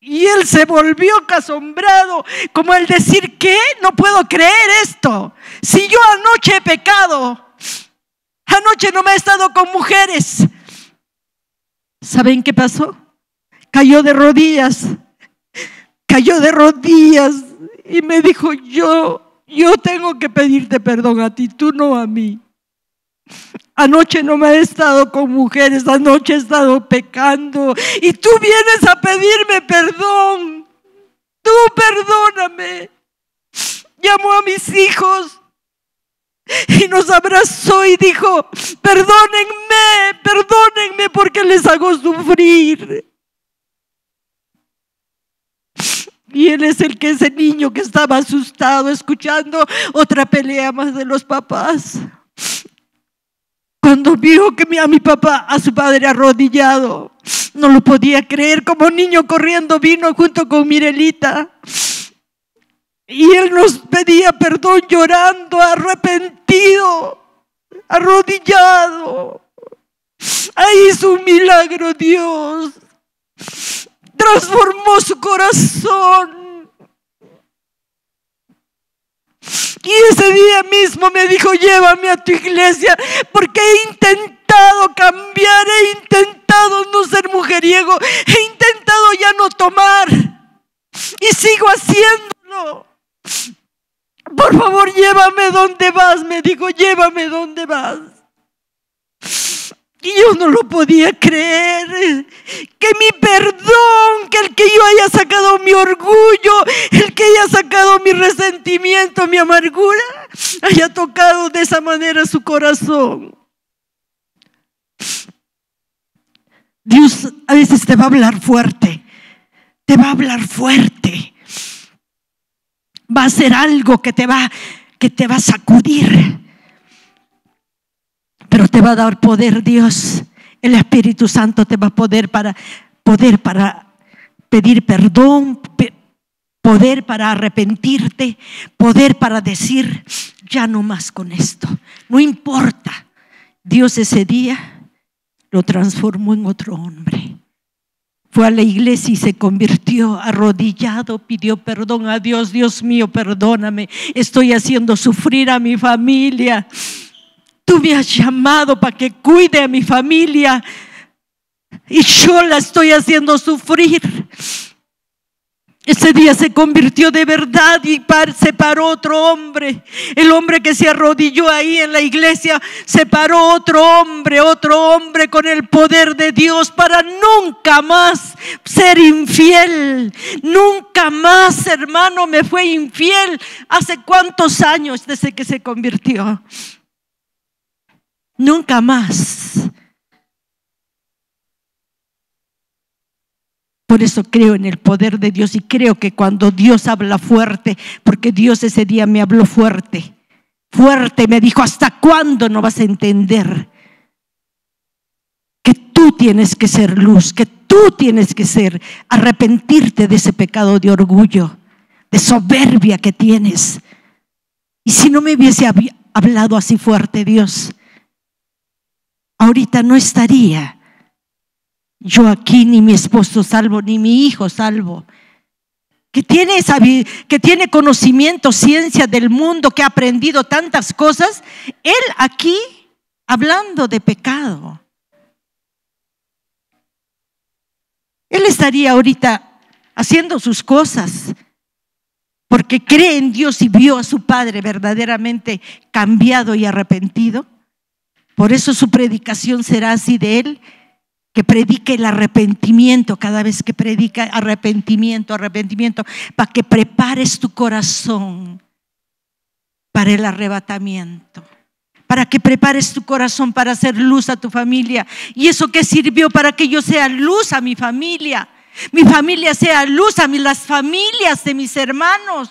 Y él se volvió asombrado, como al decir: ¿qué? No puedo creer esto. Si yo anoche he pecado, anoche no me he estado con mujeres. ¿Saben qué pasó? Cayó de rodillas y me dijo: yo tengo que pedirte perdón a ti, tú no a mí. Anoche no me he estado con mujeres, anoche he estado pecando y tú vienes a pedirme perdón. Tú perdóname. Llamó a mis hijos y nos abrazó y dijo: perdónenme porque les hago sufrir. Y él es ese niño que estaba asustado escuchando otra pelea más de los papás. Cuando vio que a su padre arrodillado, no lo podía creer. Como niño corriendo vino junto con Mirelita. Y él nos pedía perdón llorando, arrepentido, arrodillado. Ahí hizo un milagro Dios. Transformó su corazón. Y ese día mismo me dijo: llévame a tu iglesia, porque he intentado cambiar, he intentado no ser mujeriego, he intentado ya no tomar y sigo haciéndolo. Por favor, llévame donde vas, me dijo, llévame donde vas. Y yo no lo podía creer, que mi perdón, que el que yo haya sacado mi orgullo, el que haya sacado mi resentimiento, mi amargura, haya tocado de esa manera su corazón. Dios a veces te va a hablar fuerte, te va a hablar fuerte. Va a hacer algo que te va a sacudir. Pero te va a dar poder Dios. El Espíritu Santo te va a poder para pedir perdón, poder para arrepentirte, poder para decir: ya no más con esto. No importa. Dios ese día lo transformó en otro hombre. Fue a la iglesia y se convirtió, arrodillado, pidió perdón a Dios. Dios mío, perdóname, estoy haciendo sufrir a mi familia. Tú me has llamado para que cuide a mi familia y yo la estoy haciendo sufrir. Ese día se convirtió de verdad y se paró otro hombre. El hombre que se arrodilló ahí en la iglesia, se paró otro hombre con el poder de Dios para nunca más ser infiel. Nunca más, hermano, me fue infiel. ¿Hace cuántos años desde que se convirtió? Nunca más. Por eso creo en el poder de Dios y creo que cuando Dios habla fuerte, porque Dios ese día me habló fuerte, me dijo: ¿hasta cuándo no vas a entender que tú tienes que ser luz, que tú tienes que arrepentirte de ese pecado de orgullo, de soberbia que tienes? Y si no me hubiese hablado así fuerte Dios, ahorita no estaría yo aquí, ni mi esposo salvo, ni mi hijo salvo, que tiene conocimiento, ciencia del mundo, que ha aprendido tantas cosas. Él aquí hablando de pecado. Él estaría ahorita haciendo sus cosas porque cree en Dios y vio a su padre verdaderamente cambiado y arrepentido. Por eso su predicación será así de él, que predique el arrepentimiento. Cada vez que predica arrepentimiento, para que prepares tu corazón para el arrebatamiento, para que prepares tu corazón para hacer luz a tu familia. ¿Y eso qué sirvió? Para que yo sea luz a mi familia sea luz a las familias de mis hermanos,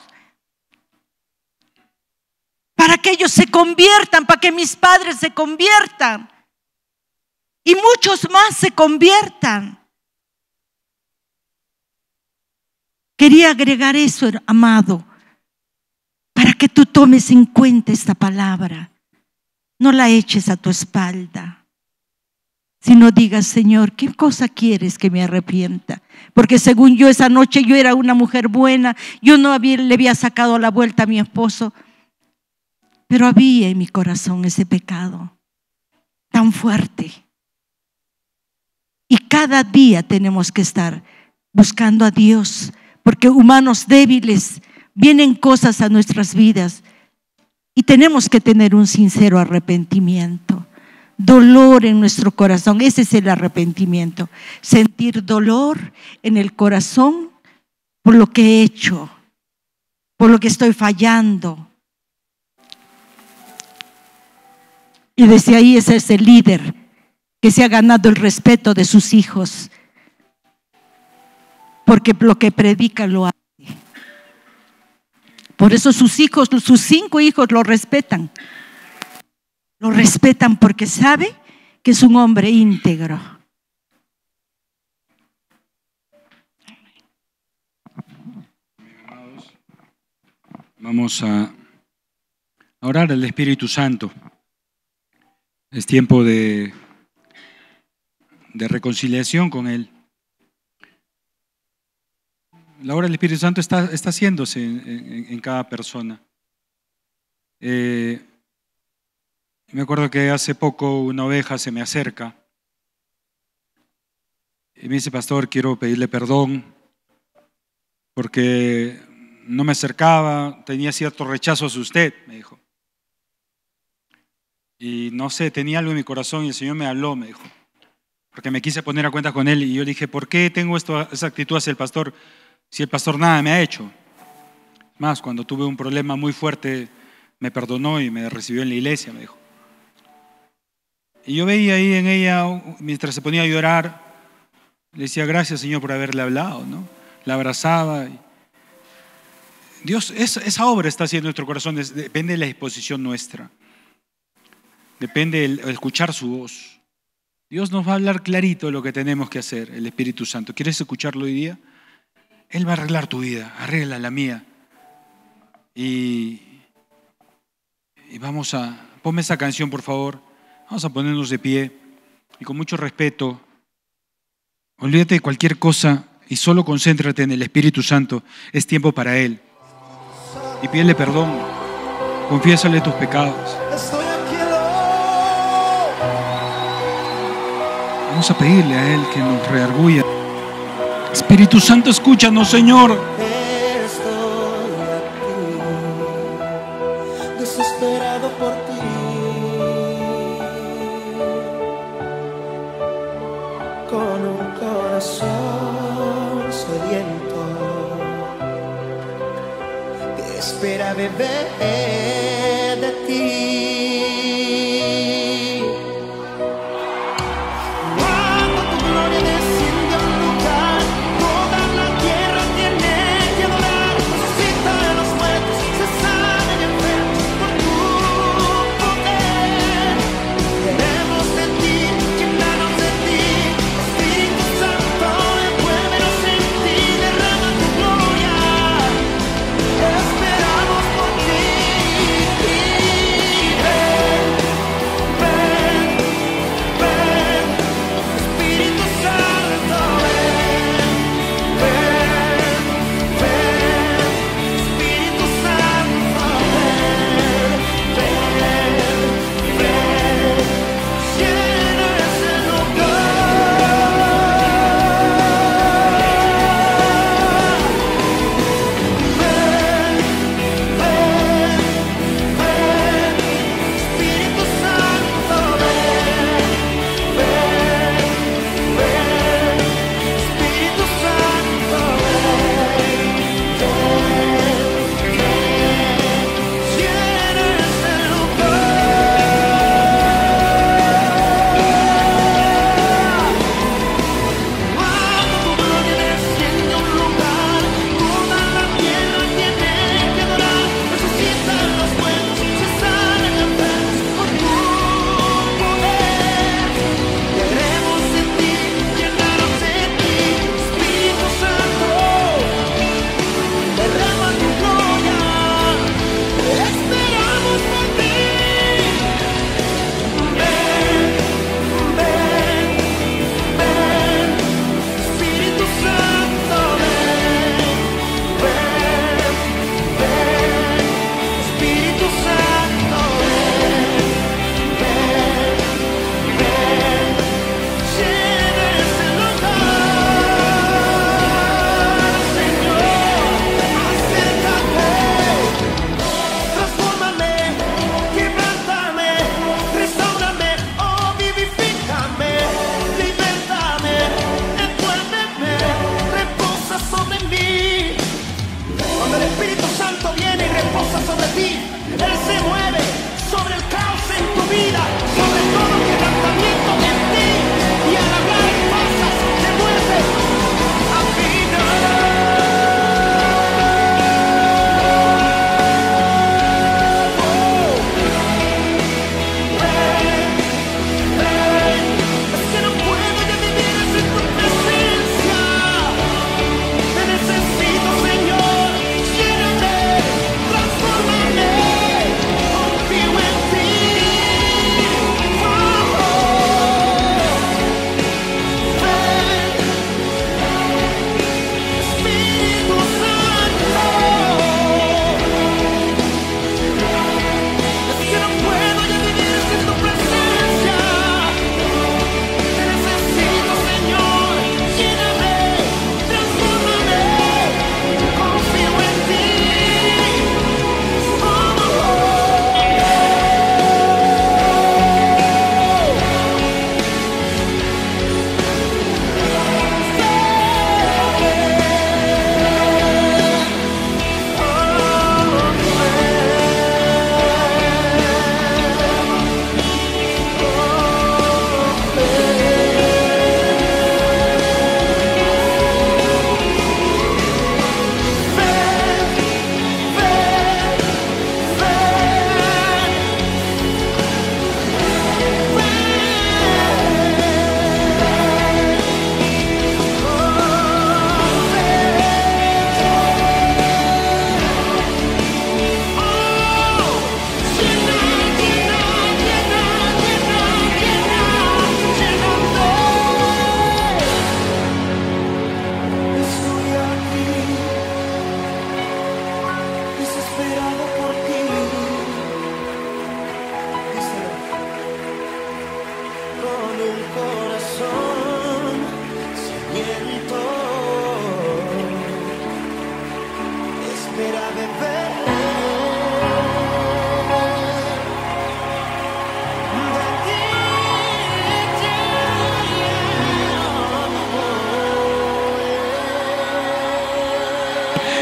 para que ellos se conviertan, para que mis padres se conviertan y muchos más se conviertan. Quería agregar eso, amado, para que tú tomes en cuenta esta palabra. No la eches a tu espalda, sino digas: Señor, ¿qué cosa quieres que me arrepienta? Porque según yo, esa noche yo era una mujer buena, yo le había sacado la vuelta a mi esposo, pero había en mi corazón ese pecado tan fuerte. Y cada día tenemos que estar buscando a Dios, porque humanos débiles, vienen cosas a nuestras vidas y tenemos que tener un sincero arrepentimiento, dolor en nuestro corazón. Ese es el arrepentimiento, sentir dolor en el corazón por lo que he hecho, por lo que estoy fallando. Y desde ahí ese es el líder que se ha ganado el respeto de sus hijos, porque lo que predica lo hace. Por eso sus hijos, sus 5 hijos lo respetan porque sabe que es un hombre íntegro. Vamos a orar al Espíritu Santo. Es tiempo de reconciliación con Él. La obra del Espíritu Santo está haciéndose en cada persona. Me acuerdo que hace poco una oveja se me acerca y me dice: pastor, quiero pedirle perdón porque no me acercaba, tenía cierto rechazo hacia usted, me dijo. Y no sé, tenía algo en mi corazón y el Señor me habló, me dijo, porque me quise poner a cuenta con Él. Y yo le dije: ¿por qué tengo esa actitud hacia el pastor si el pastor nada me ha hecho? Más, cuando tuve un problema muy fuerte, me perdonó y me recibió en la iglesia, me dijo. Y yo veía ahí en ella, mientras se ponía a llorar, le decía: gracias, Señor, por haberle hablado, ¿no? La abrazaba. Dios, esa obra está haciendo en nuestro corazón, depende de la disposición nuestra. Depende de escuchar su voz. Dios nos va a hablar clarito de lo que tenemos que hacer, el Espíritu Santo. ¿Quieres escucharlo hoy día? Él va a arreglar tu vida, arregla la mía. Y vamos a... Ponme esa canción, por favor. Vamos a ponernos de pie y con mucho respeto, olvídate de cualquier cosa y solo concéntrate en el Espíritu Santo. Es tiempo para Él. Y pídele perdón, confiésale tus pecados. Vamos a pedirle a Él que nos redarguya. Espíritu Santo, escúchanos, Señor. Estoy aquí, desesperado por ti. Con un corazón sediento que espera beber de ti. Cuando tu gloria desciende a un lugar, toda la tierra tiene que adorar. Resucita a los muertos, se sana y enferma por tu poder. Queremos de ti, llenarnos de ti. Espíritu Santo, envuélvenos en ti, derrama tu gloria. Esperamos por ti.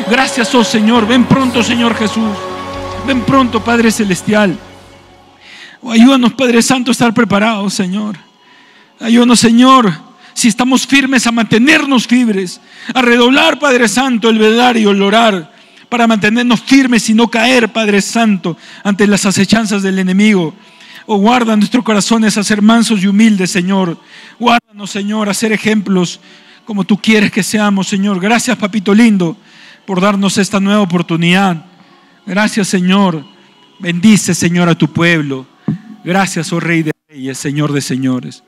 Gracias, oh Señor. Ven pronto, Señor Jesús. Ven pronto, Padre Celestial. Ayúdanos, Padre Santo, a estar preparados, Señor. Ayúdanos, Señor, si estamos firmes, a mantenernos firmes, a redoblar, Padre Santo, el velar y el orar, para mantenernos firmes y no caer, Padre Santo, ante las acechanzas del enemigo. Oh, guarda nuestros corazones a ser mansos y humildes, Señor. Guárdanos, Señor, a ser ejemplos como tú quieres que seamos, Señor. Gracias, papito lindo, por darnos esta nueva oportunidad. Gracias, Señor. Bendice, Señor, a tu pueblo. Gracias, oh Rey de Reyes, Señor de Señores.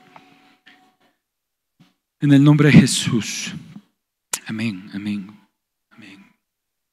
En el nombre de Jesús. Amén, amén.